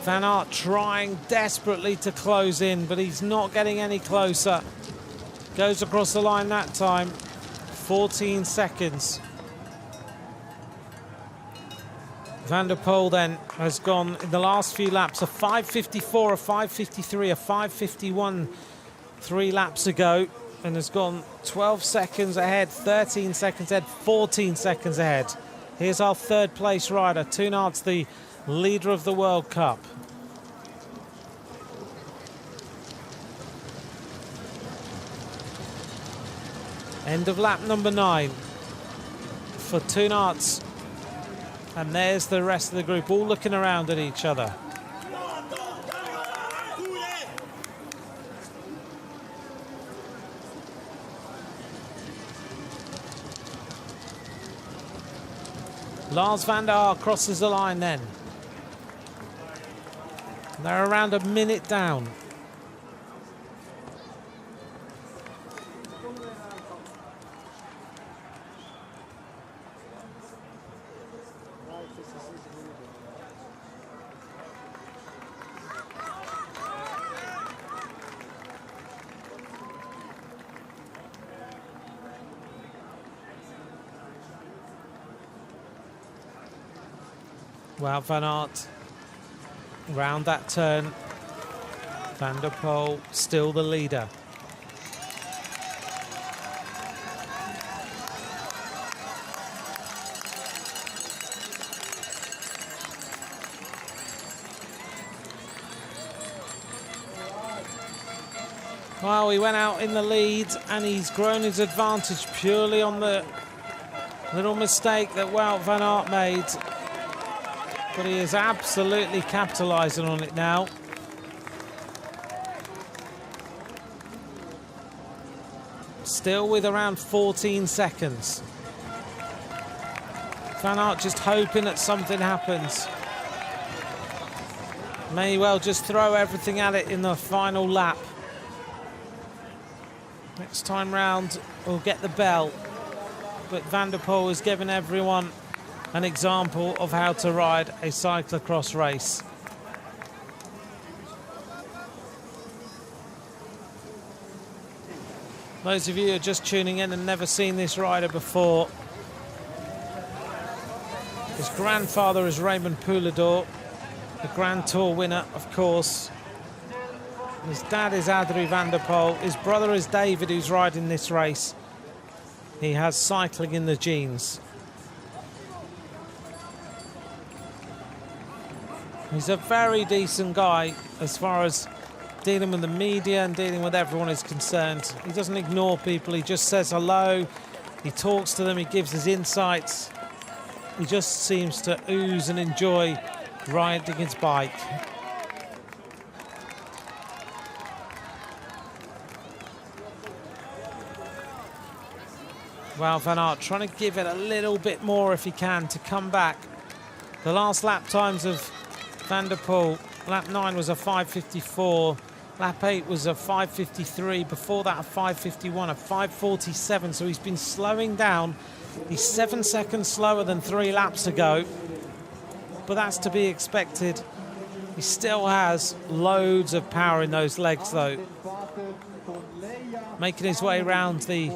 Van Aert trying desperately to close in, but he's not getting any closer. Goes across the line that time. 14 seconds. Van der Poel then has gone in the last few laps a 5:54, a 5:53, a 5:51 3 laps ago, and has gone 12 seconds ahead, 13 seconds ahead, 14 seconds ahead. Here's our third place rider. Van Aert's the leader of the World Cup. End of lap number 9 for Van Aert. And there's the rest of the group all looking around at each other. Lars van der Haar crosses the line then. They're around a minute down. Well, Van Aert round that turn. Van der Poel still the leader. Well, he went out in the lead and he's grown his advantage purely on the little mistake that Wout van Aert made. But he is absolutely capitalising on it now. Still with around 14 seconds. Van Aert just hoping that something happens. May well just throw everything at it in the final lap. Next time round, we'll get the bell. But Van der Poel has given everyone an example of how to ride a cyclocross race. Those of you who are just tuning in and never seen this rider before, his grandfather is Raymond Poulador, the Grand Tour winner, of course. His dad is Adrie van der Poel. His brother is David, who's riding this race. He has cycling in the genes. He's a very decent guy as far as dealing with the media and dealing with everyone is concerned. He doesn't ignore people, he just says hello, he talks to them, he gives his insights. He just seems to ooze and enjoy riding his bike. Well, Van Aert trying to give it a little bit more if he can to come back. The last lap times of Van der Poel, lap 9 was a 5:54, lap 8 was a 5:53, before that a 5:51, a 5:47, so he's been slowing down. He's 7 seconds slower than 3 laps ago, but that's to be expected. He still has loads of power in those legs though. Making his way around the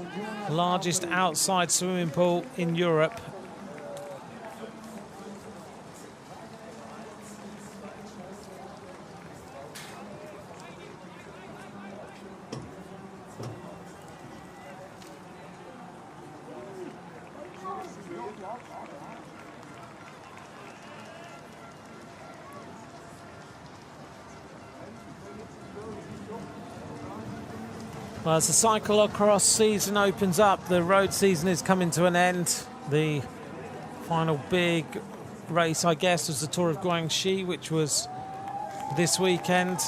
largest outside swimming pool in Europe. Well, as the cyclocross season opens up, the road season is coming to an end. The final big race, I guess, was the Tour of Guangxi, which was this weekend.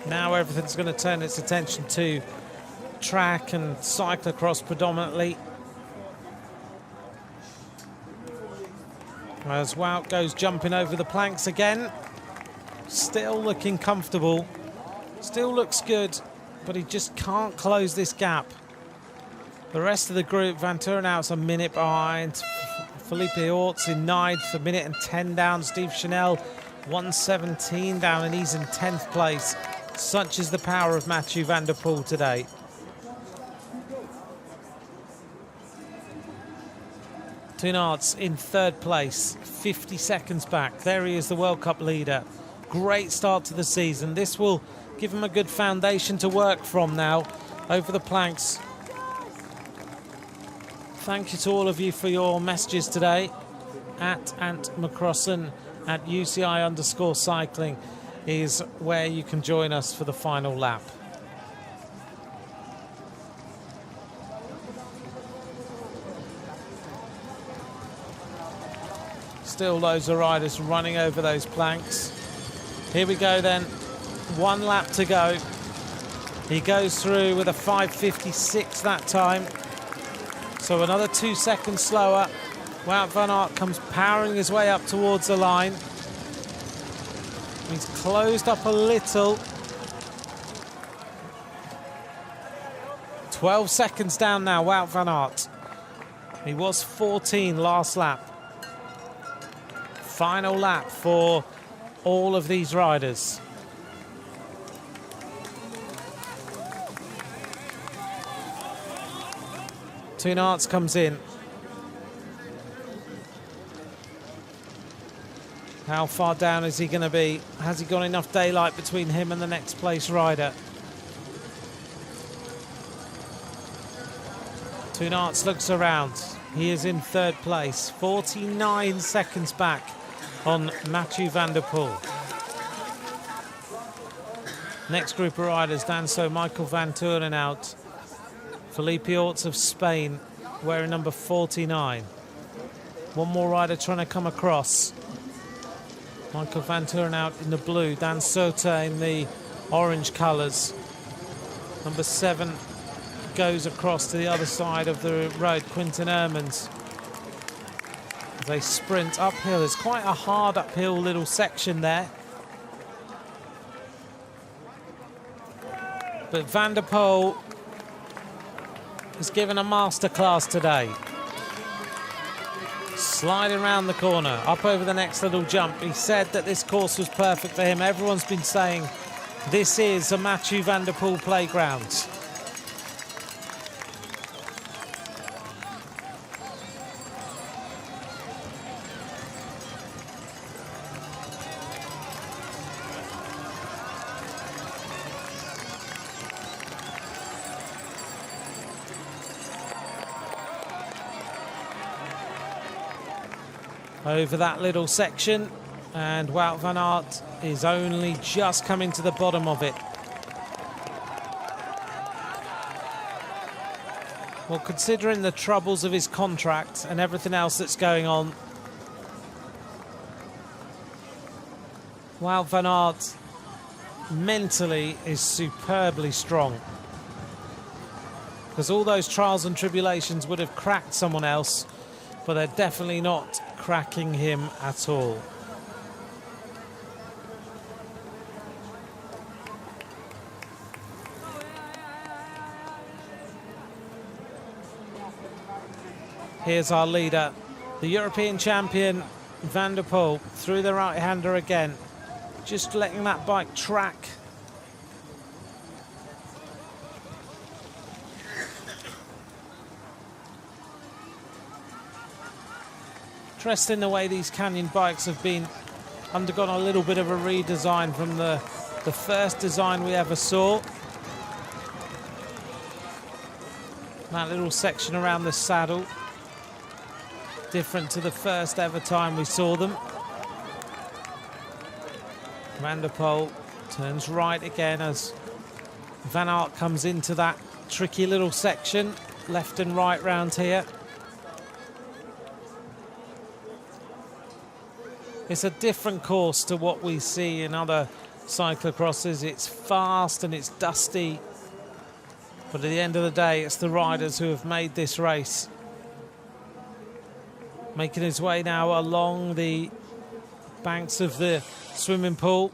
Now everything's going to turn its attention to track and cyclocross predominantly. As Wout goes jumping over the planks again, still looking comfortable. Still looks good, but he just can't close this gap. The rest of the group, Van Turnhout's a minute behind, Felipe Orts in 9th, a minute and 10 down. Steve Chanel, 1:17 down, and he's in 10th place. Such is the power of Mathieu van der Poel today. Toon Aerts in 3rd place, 50 seconds back. There he is, the World Cup leader. Great start to the season. This will give him a good foundation to work from now over the planks. Thank you to all of you for your messages today. At Ant McCrossan, at UCI_cycling is where you can join us for the final lap. Still loads of riders running over those planks. Here we go then, 1 lap to go. He goes through with a 5:56 that time. So another 2 seconds slower. Wout van Aert comes powering his way up towards the line. He's closed up a little. 12 seconds down now, Wout van Aert. He was 14 last lap. Final lap for all of these riders. Toon Aerts comes in. How far down is he going to be? Has he got enough daylight between him and the next place rider? Toon Aerts looks around. He is in 3rd place, 49 seconds back on Mathieu van der Poel. Next group of riders, Danso, Michael van Turenhout, Felipe Orts of Spain, wearing number 49. One more rider trying to come across. Michael van Turenhout in the blue, Dan Sota in the orange colours. Number 7 goes across to the other side of the road, Quinten Hermans. They sprint uphill. It's quite a hard uphill little section there. But Van der Poel is given a masterclass today. Sliding around the corner, up over the next little jump. He said that this course was perfect for him. Everyone's been saying this is a Mathieu van der Poel playground. Over that little section, and Wout van Aert is only just coming to the bottom of it. Well, considering the troubles of his contract and everything else that's going on, Wout van Aert mentally is superbly strong. Because all those trials and tribulations would have cracked someone else, but they're definitely not cracking him at all. Here's our leader, the European champion, Van der Poel, through the right-hander again, just letting that bike track. Interesting the way these Canyon bikes have been undergone a little bit of a redesign from the first design we ever saw. That little section around the saddle, different to the first ever time we saw them. Van der Poel turns right again as Van Aert comes into that tricky little section, left and right round here. It's a different course to what we see in other cyclocrosses. It's fast and it's dusty. But at the end of the day, it's the riders who have made this race. Making his way now along the banks of the swimming pool.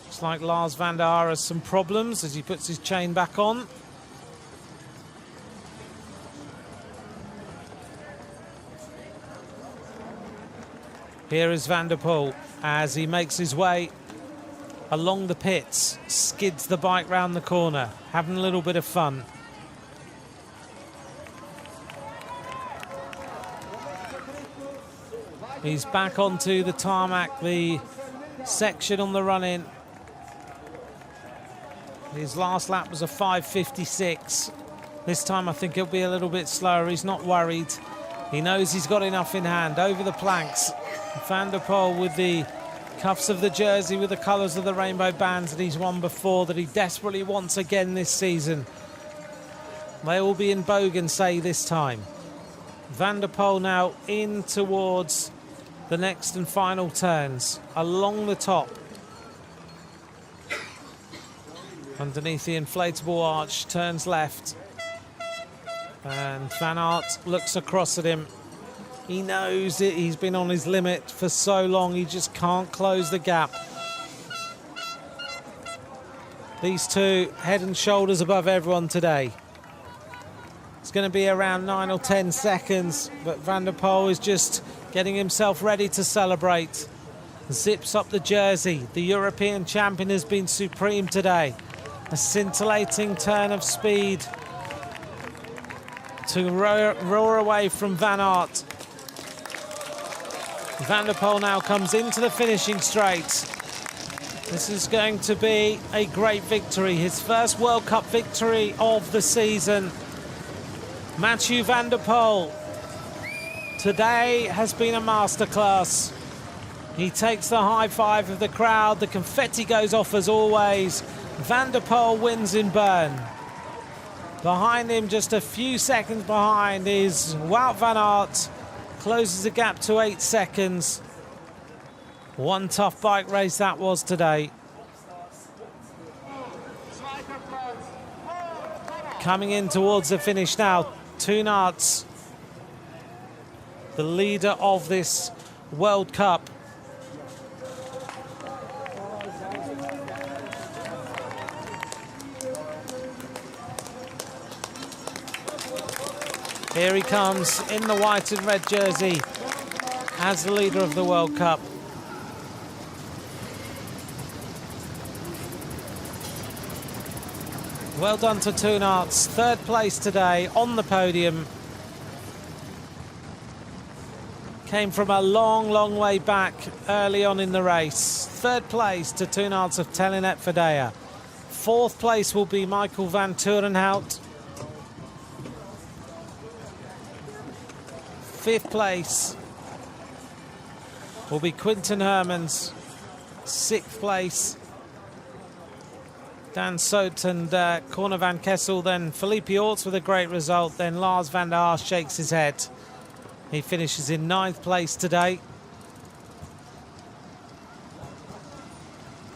Looks like Lars van der Haar has some problems as he puts his chain back on. Here is Van der Poel as he makes his way along the pits, skids the bike round the corner, having a little bit of fun. He's back onto the tarmac, the section on the run-in. His last lap was a 5:56. This time I think he'll be a little bit slower. He's not worried. He knows he's got enough in hand. Over the planks, Van der Poel with the cuffs of the jersey with the colours of the rainbow bands that he's won before, that he desperately wants again this season. They will be in Bogensay this time. Van der Poel now in towards the next and final turns, along the top. Underneath the inflatable arch, turns left. And Van Aert looks across at him. He knows it. He's been on his limit for so long. He just can't close the gap. These two head and shoulders above everyone today. It's going to be around 9 or 10 seconds, but Van der Poel is just getting himself ready to celebrate. Zips up the jersey. The European champion has been supreme today. A scintillating turn of speed to roar away from Van Aert. Van der Poel now comes into the finishing straight. This is going to be a great victory. His first World Cup victory of the season. Mathieu Van der Poel today has been a masterclass. He takes the high five of the crowd. The confetti goes off as always. Van der Poel wins in Bern. Behind him, just a few seconds behind, is Wout van Aert. Closes the gap to 8 seconds. One tough bike race that was today. Coming in towards the finish now, Toon Aerts, the leader of this World Cup. Here he comes in the white and red jersey as the leader of the World Cup. Well done to Toon Aerts, third place today on the podium. Came from a long, long way back early on in the race. Third place to Toon Aerts of Telenet UCI. Fourth place will be Michael van Turenhout. Fifth place will be Quinten Hermans. Sixth place, Dan Soot and Corne van Kessel. Then Felipe Orts with a great result. Then Lars van der Haas shakes his head. He finishes in 9th place today.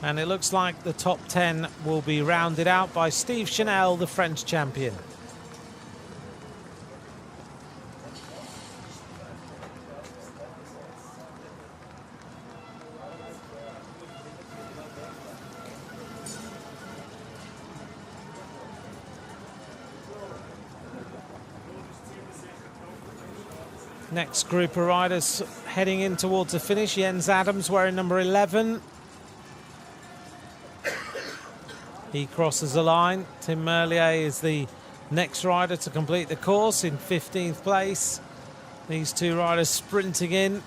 And it looks like the top 10 will be rounded out by Steve Chanel, the French champion. Next group of riders heading in towards the finish. Jens Adams wearing number 11. He crosses the line. Tim Merlier is the next rider to complete the course in 15th place. These two riders sprinting in.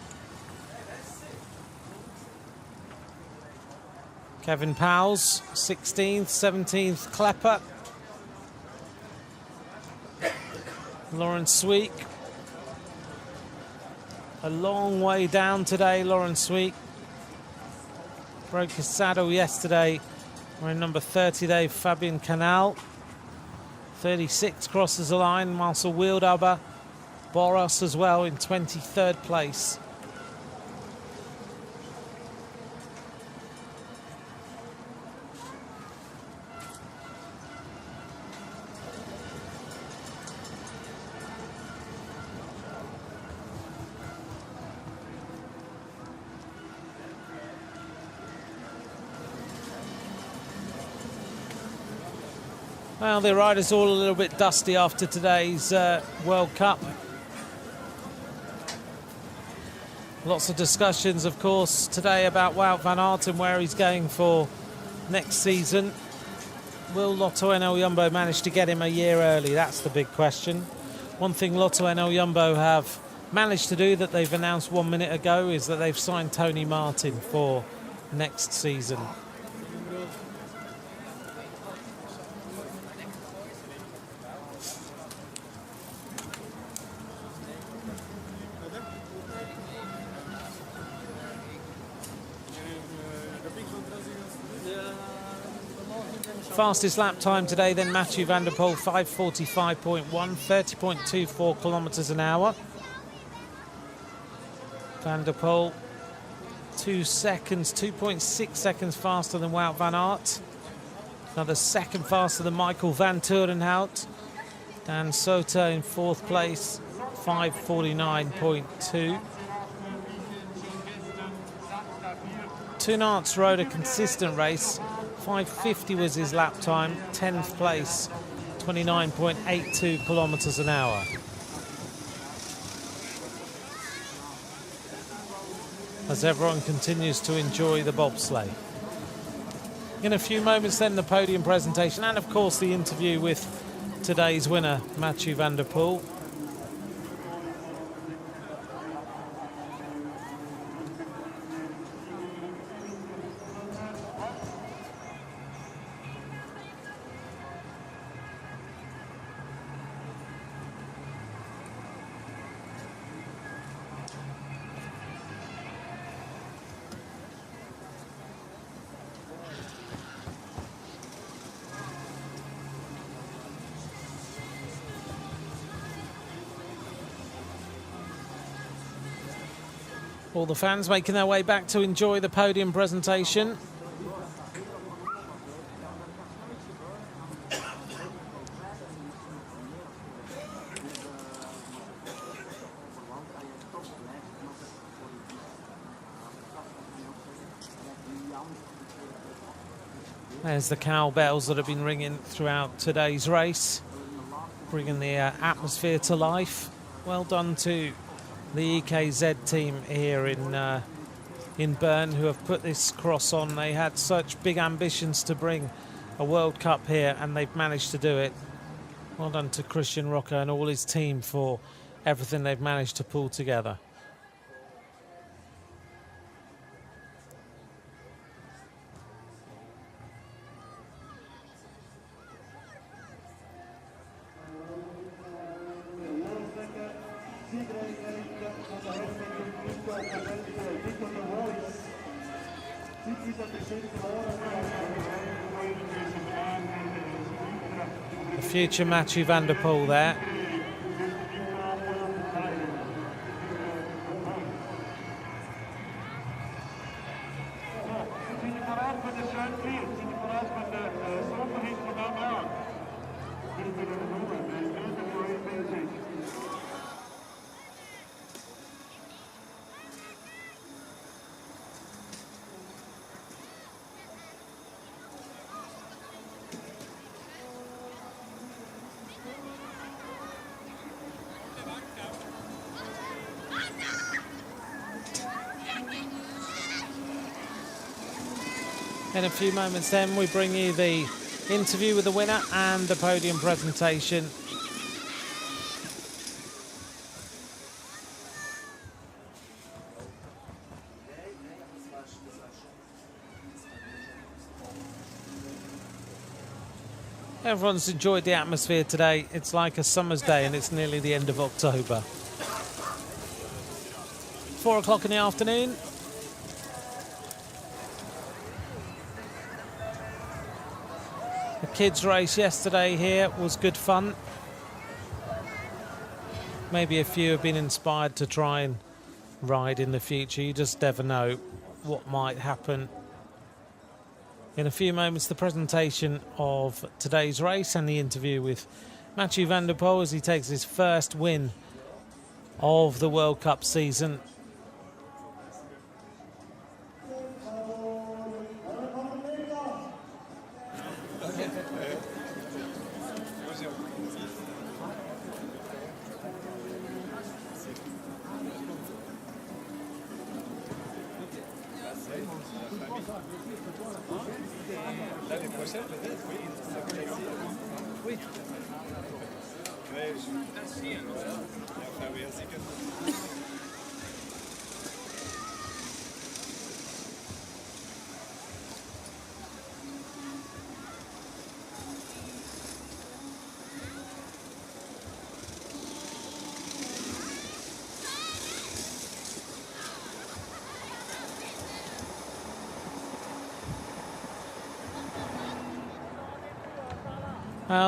Kevin Powles, 16th, 17th, Klepper. Laurens Sweeck. A long way down today, Laurens Sweeck. Broke his saddle yesterday. We're in number 30 today, Fabian Canal. 36 crosses the line, Marcel Wieldauber. Boros as well in 23rd place. Well, the riders all a little bit dusty after today's World Cup. Lots of discussions, of course, today about Wout van Aert and where he's going for next season. Will Lotto NL Jumbo manage to get him a year early? That's the big question. One thing Lotto NL Jumbo have managed to do that they've announced 1 minute ago is that they've signed Tony Martin for next season. Fastest lap time today then Mathieu van der Poel, 5:45.1, 30.24 kilometres an hour. Van der Poel 2.6 seconds faster than Wout van Aert. Another second faster than Michael van Turenhout. Dan Soter in fourth place, 5:49.2. Turenhout rode a consistent race. 5:50 was his lap time, 10th place, 29.82 kilometres an hour. As everyone continues to enjoy the bobsleigh. In a few moments then the podium presentation and of course the interview with today's winner, Mathieu van der Poel. All the fans making their way back to enjoy the podium presentation. There's the cowbells that have been ringing throughout today's race, bringing the atmosphere to life. Well done to the EKZ team here in Bern, who have put this cross on. They had such big ambitions to bring a World Cup here, and they've managed to do it. Well done to Christian Roca and all his team for everything they've managed to pull together. The future Mathieu van der Poel there. In a few moments then we bring you the interview with the winner and the podium presentation. Everyone's enjoyed the atmosphere today. It's like a summer's day and it's nearly the end of October. 4 o'clock in the afternoon. The kids' race yesterday here was good fun. Maybe a few have been inspired to try and ride in the future. You just never know what might happen. In a few moments, the presentation of today's race and the interview with Mathieu van der Poel as he takes his first win of the World Cup season.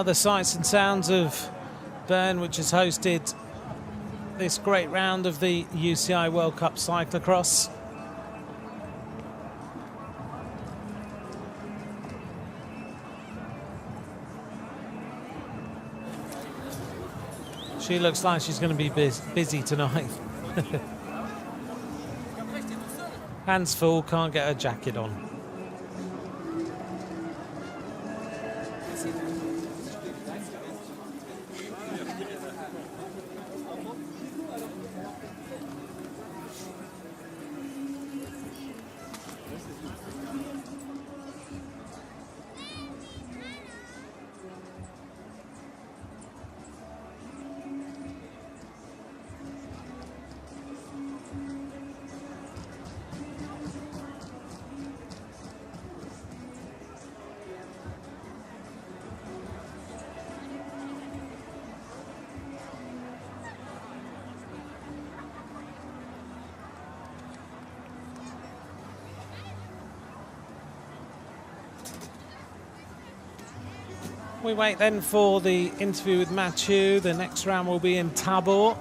The sights and sounds of Bern, which has hosted this great round of the UCI World Cup Cyclocross. She looks like she's going to be busy tonight. Hands full, can't get her jacket on. We wait then for the interview with Mathieu. The next round will be in Tabor.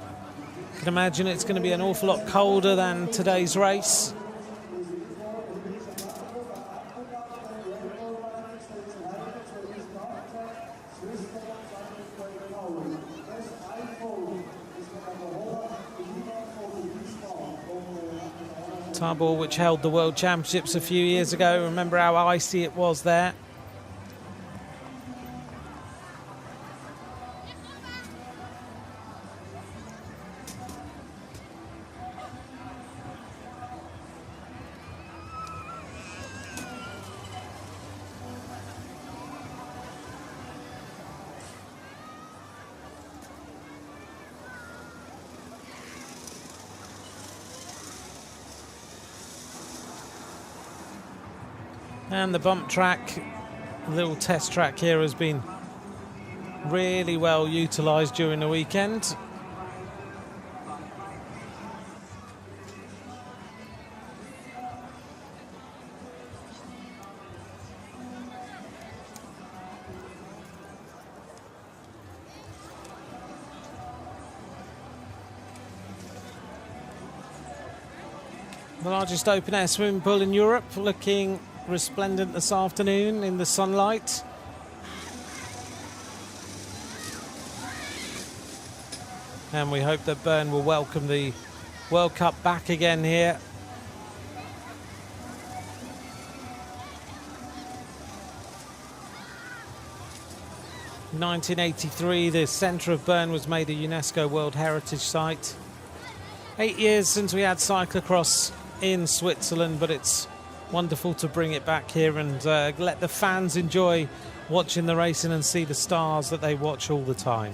You can imagine it's going to be an awful lot colder than today's race. Tabor, which held the World Championships a few years ago. Remember how icy it was there. And the bump track, little test track here, has been really well utilised during the weekend. The largest open air swimming pool in Europe, looking resplendent this afternoon in the sunlight. And we hope that Bern will welcome the World Cup back again here. In 1983, the centre of Bern was made a UNESCO World Heritage Site. 8 years since we had cyclocross in Switzerland, but it's wonderful to bring it back here and let the fans enjoy watching the racing and see the stars that they watch all the time.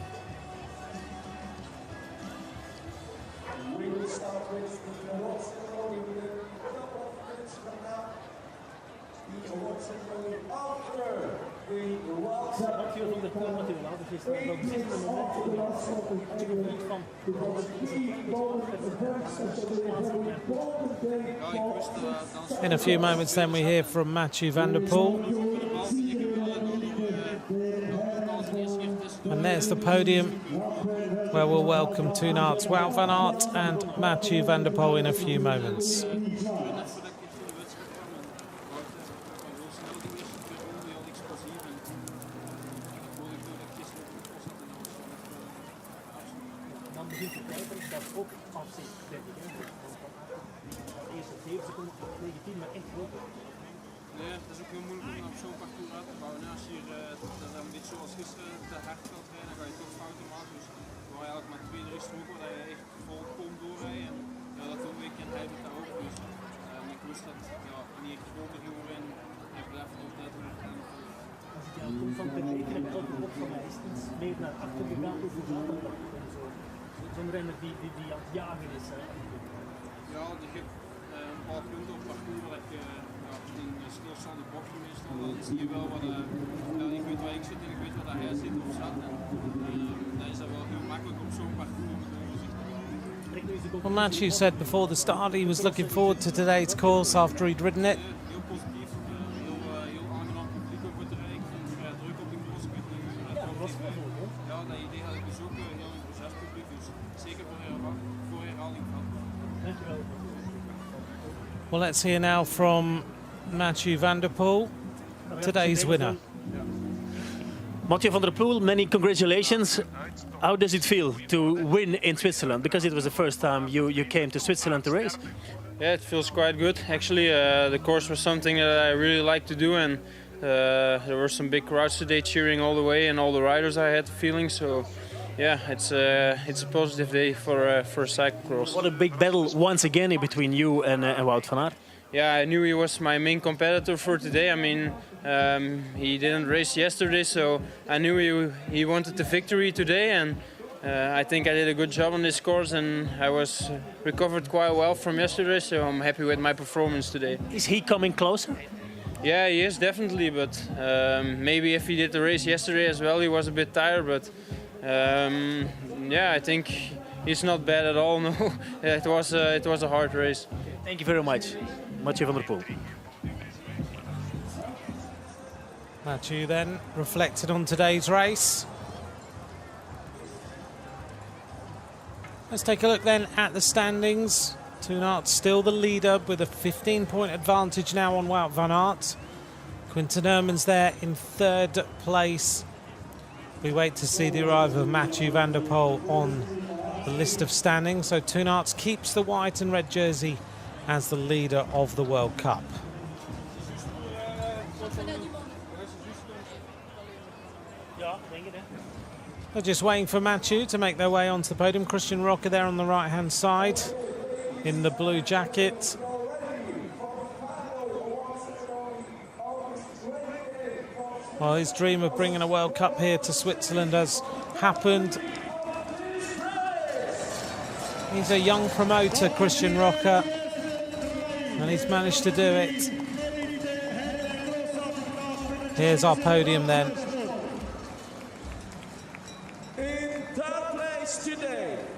In a few moments then we hear from Mathieu van der Poel. And there's the podium where we'll welcome Toon Aerts, Wout van Aert and Mathieu van der Poel in a few moments. Nee, het is ook heel moeilijk om op zo'n parcours uit te bouwen. Als je dat een beetje zoals gisteren te hard kan trainen, dan ga je toch fouten maken. Dus we waren eigenlijk maar 2-3 stroken waar je echt vol kon doorrijden. En ja, dat doe ik en hij doet dat ook. Dus ik wist dat wanneer ik groter ging van berekenen komt ook van meestens meer naar achter gegaan over zaterdag en zo. Zo'n renner die aan het jagen is. Hè. Ja, die geeft een paar punten op parcours waar ik misschien stilstaande bochtje meestal. Dan zie je wel wat, ik weet waar ik zit en ik weet waar hij zit of zat. En dan is dat wel heel makkelijk op zo'n parcours om het overzicht te houden. Well, Matthew said before the start he was looking forward to today's course after he'd ridden it. Heel positief, heel aangenaam publiek om voor te rijden. Ik vond het vrij druk op die cross. Ja, dat idee had ik dus ook heel enthousiast publiek. Dus zeker voor herhaling van. Dankjewel. Well, let's hear now from Mathieu van der Poel, today's winner. Mathieu van der Poel, many congratulations. How does it feel to win in Switzerland? Because it was the first time you came to Switzerland to race. Yeah, it feels quite good. Actually, the course was something that I really like to do, and there were some big crowds today cheering all the way, and all the riders I had the feeling. So, yeah, it's a positive day for cyclocross. What a big battle once again between you and Wout van Aert. Yeah, I knew he was my main competitor for today. I mean, he didn't race yesterday, so I knew he wanted the victory today, and I think I did a good job on this course, and I was recovered quite well from yesterday, so I'm happy with my performance today. Is he coming closer? Yeah, he is definitely, but maybe if he did the race yesterday as well, he was a bit tired, but yeah, I think he's not bad at all. No, it was a hard race. Thank you very much, Mathieu van der Poel. Mathieu then reflected on today's race. Let's take a look then at the standings. Van Aert still the leader with a 15-point advantage now on Wout van Aert. Quinten Hermans there in third place. We wait to see the arrival of Mathieu van der Poel on the list of standings. So Van Aert keeps the white and red jersey as the leader of the World Cup. They're just waiting for Mathieu to make their way onto the podium. Christian Rocker there on the right-hand side in the blue jacket. Well, his dream of bringing a World Cup here to Switzerland has happened. He's a young promoter, Christian Rocker, and he's managed to do it. Here's our podium then.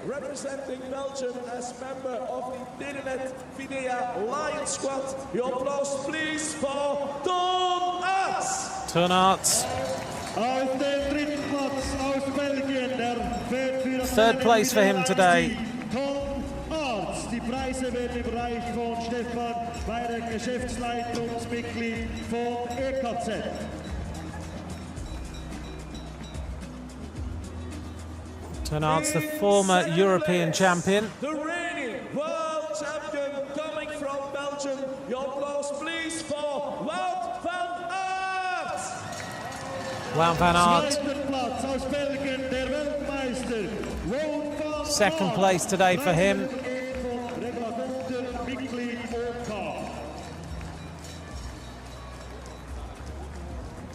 Representing Belgium as member of the Telenet UCI Lion Squad. Your applause please for Van Aert. Van Aert. Third place for him today. Die Preise werden überreicht von Stefan Weyer, Geschäftsleitungsmitglied von EKZ. Van Aert's the former European champion. The reigning world champion coming from Belgium. Your applause please for Wout van Aert. Wout van Aert. Zweiter Platz aus Belgien, der Weltmeister. Wout van Aert. Second place today for him.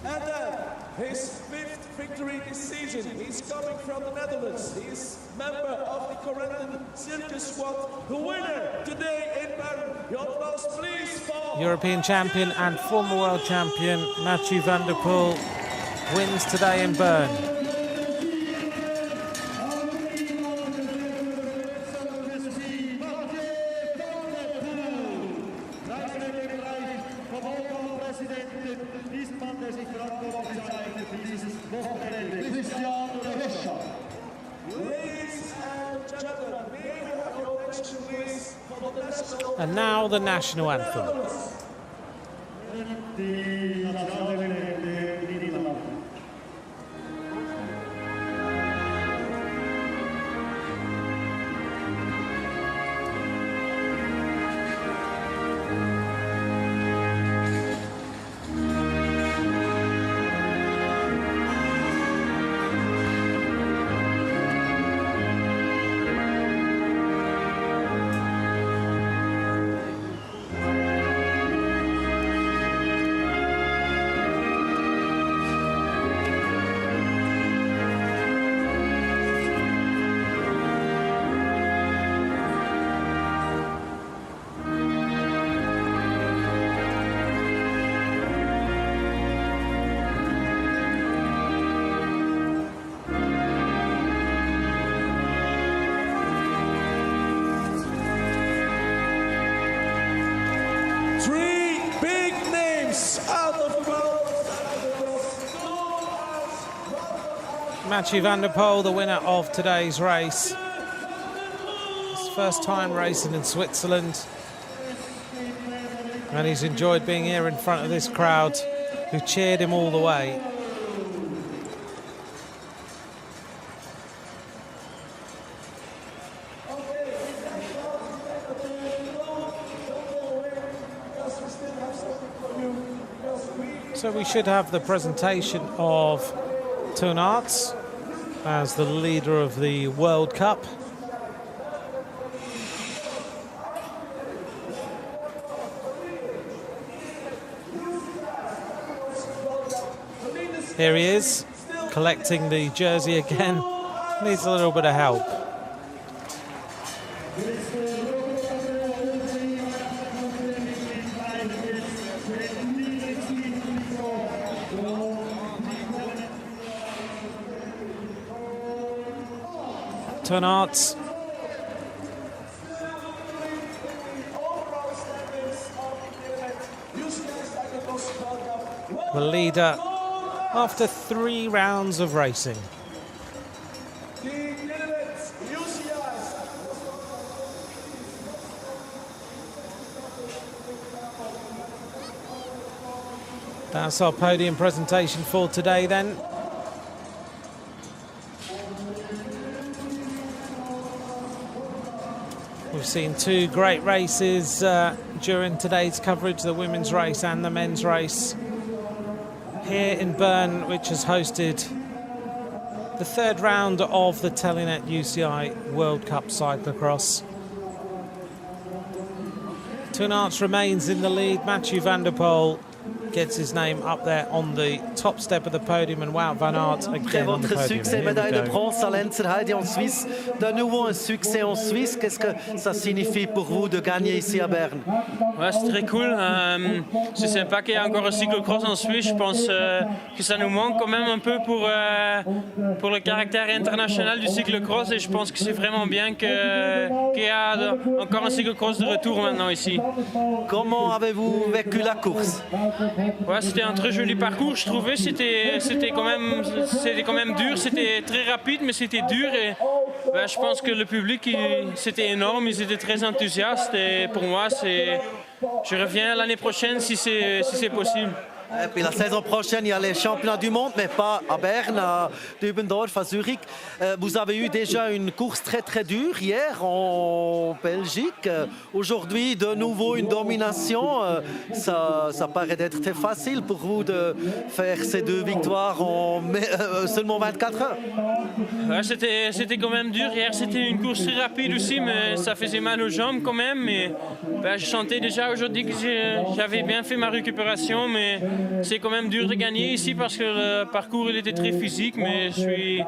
And then his fifth victory this season. He's coming from the Netherlands. He's member of the Corendon Circus Squad. The winner today in Bern. Your applause please for European champion and former world champion Mathieu van der Poel wins today in Bern. And now the national anthem. Mathieu van der Poel, the winner of today's race. His first time racing in Switzerland. And he's enjoyed being here in front of this crowd who cheered him all the way. So we should have the presentation of Toon Aerts as the leader of the World Cup. Here he is, collecting the jersey again. Needs a little bit of help. Toon Aerts. The leader after 3 rounds of racing. That's our podium presentation for today then. We've seen 2 great races during today's coverage, the women's race and the men's race. Here in Bern, which has hosted the 3rd round of the Telenet UCI World Cup Cyclocross. Toon Aerts remains in the lead. Mathieu van der Poel gets his name up there on the top step of the podium, and Wout van Aert again on the Votre podium. succès, médaille de bronze à l'Enzenheide en Suisse. De nouveau un succès en Suisse. Qu'est-ce que ça signifie pour vous de gagner ici à Berne? Ouais, c'est très cool. C'est sympa qu'il y ait encore un cyclocross en Suisse. Je pense que ça nous manque quand même un peu pour le caractère international du cyclocross. Et je pense que c'est vraiment bien qu'il y a encore un cyclocross de retour maintenant ici. Comment avez-vous vécu la course? Ouais, c'était un très joli parcours, je trouvais. C'était quand même dur, c'était très rapide, mais c'était dur. Et ben, je pense que le public, c'était énorme, ils étaient très enthousiastes. Et pour moi, je reviens l'année prochaine si c'est possible. Et puis la saison prochaine, il y a les championnats du monde, mais pas à Berne, à Dübendorf, à Zurich. Vous avez eu déjà une course très très dure hier en Belgique. Aujourd'hui, de nouveau une domination. Ça paraît d'être très facile pour vous de faire ces 2 victoires en seulement 24 heures. Ouais, c'était quand même dur. Hier, c'était une course très rapide aussi, mais ça faisait mal aux jambes quand même. Mais ben, je sentais déjà aujourd'hui que j'avais bien fait ma récupération, mais c'est quand même dur de gagner ici parce que le parcours il était très physique, mais je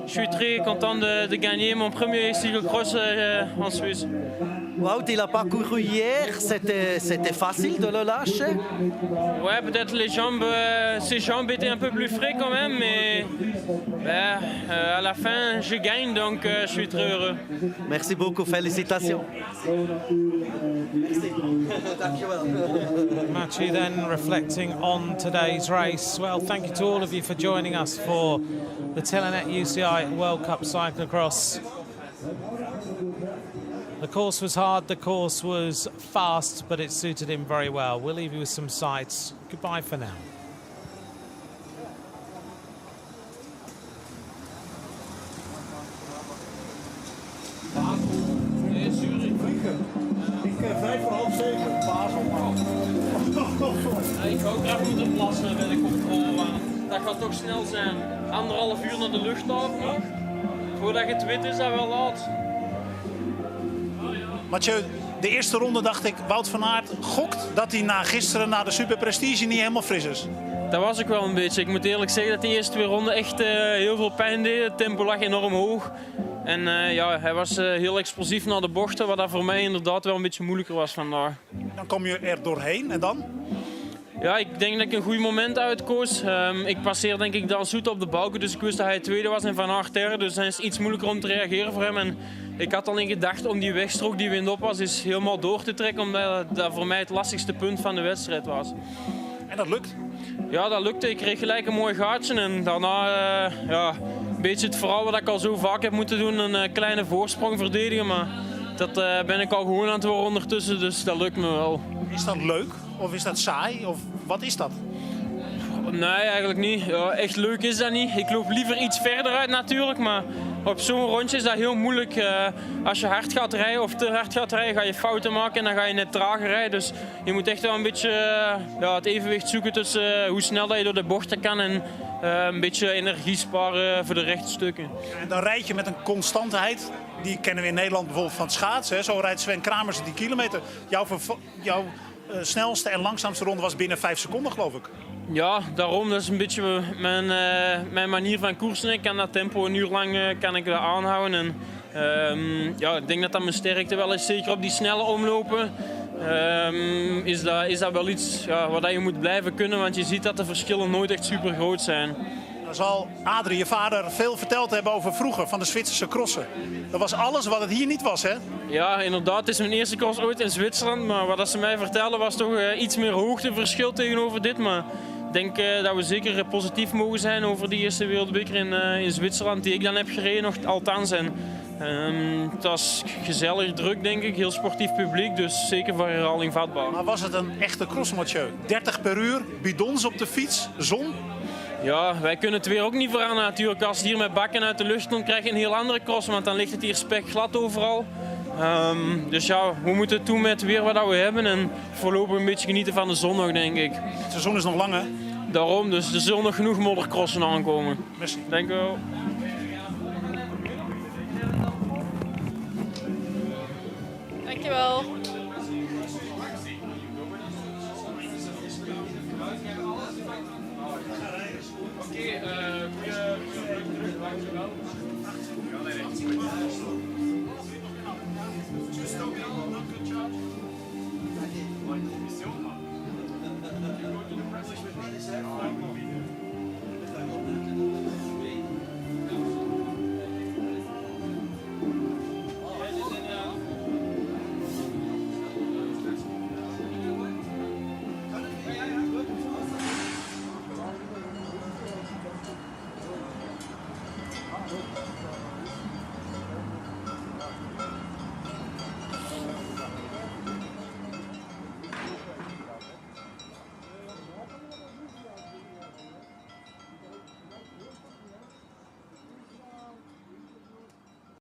suis très content de gagner mon premier cyclocross en Suisse. Wout, il a parcouru hier, c'était facile de le lâcher? Ouais, peut-être ses jambes étaient un peu plus frais quand même, mais ben, à la fin je gagne, donc je suis très heureux. Merci beaucoup, félicitations. Mathieu then reflecting on today's race. Well, thank you to all of you for joining us for the Telenet UCI World Cup Cyclocross. The course was hard, the course was fast, but it suited him very well. We'll leave you with some sights. Goodbye for now. Ik ga ook graag moeten plassen bij de controle. Dat gaat toch snel zijn. 1,5 uur naar de luchthaven nog. Voordat je het weet is dat wel laat. Mathieu, de eerste ronde dacht ik, Wout van Aert gokt dat hij na gisteren, na de Super Prestige, niet helemaal fris is. Dat was ik wel een beetje. Ik moet eerlijk zeggen dat de eerste 2 ronden echt heel veel pijn deden. Het tempo lag enorm hoog. En ja, hij was heel explosief naar de bochten, wat dat voor mij inderdaad wel een beetje moeilijker was vandaag. Dan kom je er doorheen en dan? Ja, ik denk dat ik een goed moment uitkoos. Ik passeer denk ik dan Zoet op de balken, dus ik wist dat hij tweede was en Van Aert derde. Dus dan is het iets moeilijker om te reageren voor hem. En ik had al in gedacht om die wegstrook die windop was, is helemaal door te trekken, omdat dat voor mij het lastigste punt van de wedstrijd was. En dat lukt. Ja, dat lukte. Ik kreeg gelijk een mooi gaatje en daarna ja, een beetje het verhaal wat ik al zo vaak heb moeten doen, een kleine voorsprong verdedigen. Maar dat ben ik al gewoon aan het worden ondertussen, dus dat lukt me wel. Is dat leuk of is dat saai of wat is dat? Nee, eigenlijk niet. Ja, echt leuk is dat niet. Ik loop liever iets verder uit natuurlijk, maar op zo'n rondje is dat heel moeilijk. Als je hard gaat rijden of te hard gaat rijden, ga je fouten maken en dan ga je net trager rijden. Dus je moet echt wel een beetje ja, het evenwicht zoeken tussen hoe snel dat je door de bochten kan en een beetje energie sparen voor de rechte stukken. En dan rijd je met een constantheid, die kennen we in Nederland bijvoorbeeld van het schaatsen. Hè? Zo rijdt Sven Kramers 10 kilometer. Jouw snelste en langzaamste ronde was binnen 5 seconden, geloof ik. Ja, daarom. Dat is een beetje mijn manier van koersen. Ik kan dat tempo een uur lang kan ik dat aanhouden. En, ja, ik denk dat dat mijn sterkte wel is. Zeker op die snelle omlopen is dat wel iets ja, wat je moet blijven kunnen. Want je ziet dat de verschillen nooit echt super groot zijn. Dan zal Adrie, je vader, veel verteld hebben over vroeger van de Zwitserse crossen. Dat was alles wat het hier niet was, hè? Ja, inderdaad. Het is mijn eerste cross ooit in Zwitserland. Maar wat ze mij vertelden was toch iets meer hoogteverschil tegenover dit. Maar ik denk dat we zeker positief mogen zijn over die eerste wereldbeker in Zwitserland die ik dan heb gereden, nog althans. En het was gezellig, druk denk ik, heel sportief publiek, dus zeker voor herhaling vatbaar. Maar was het een echte crossmathieu? 30 per uur, bidons op de fiets, zon? Ja, wij kunnen het weer ook niet veranderen natuurlijk. Als het hier met bakken uit de lucht komt, krijg je een heel andere cross, want dan ligt het hier spekglad overal. Dus ja, we moeten het doen met het weer wat we hebben en voorlopig een beetje genieten van de zon nog, denk ik. Het seizoen is nog lang, hè? Daarom, dus er zullen nog genoeg moddercrossen aankomen. Merci. Dank u wel. Dankjewel.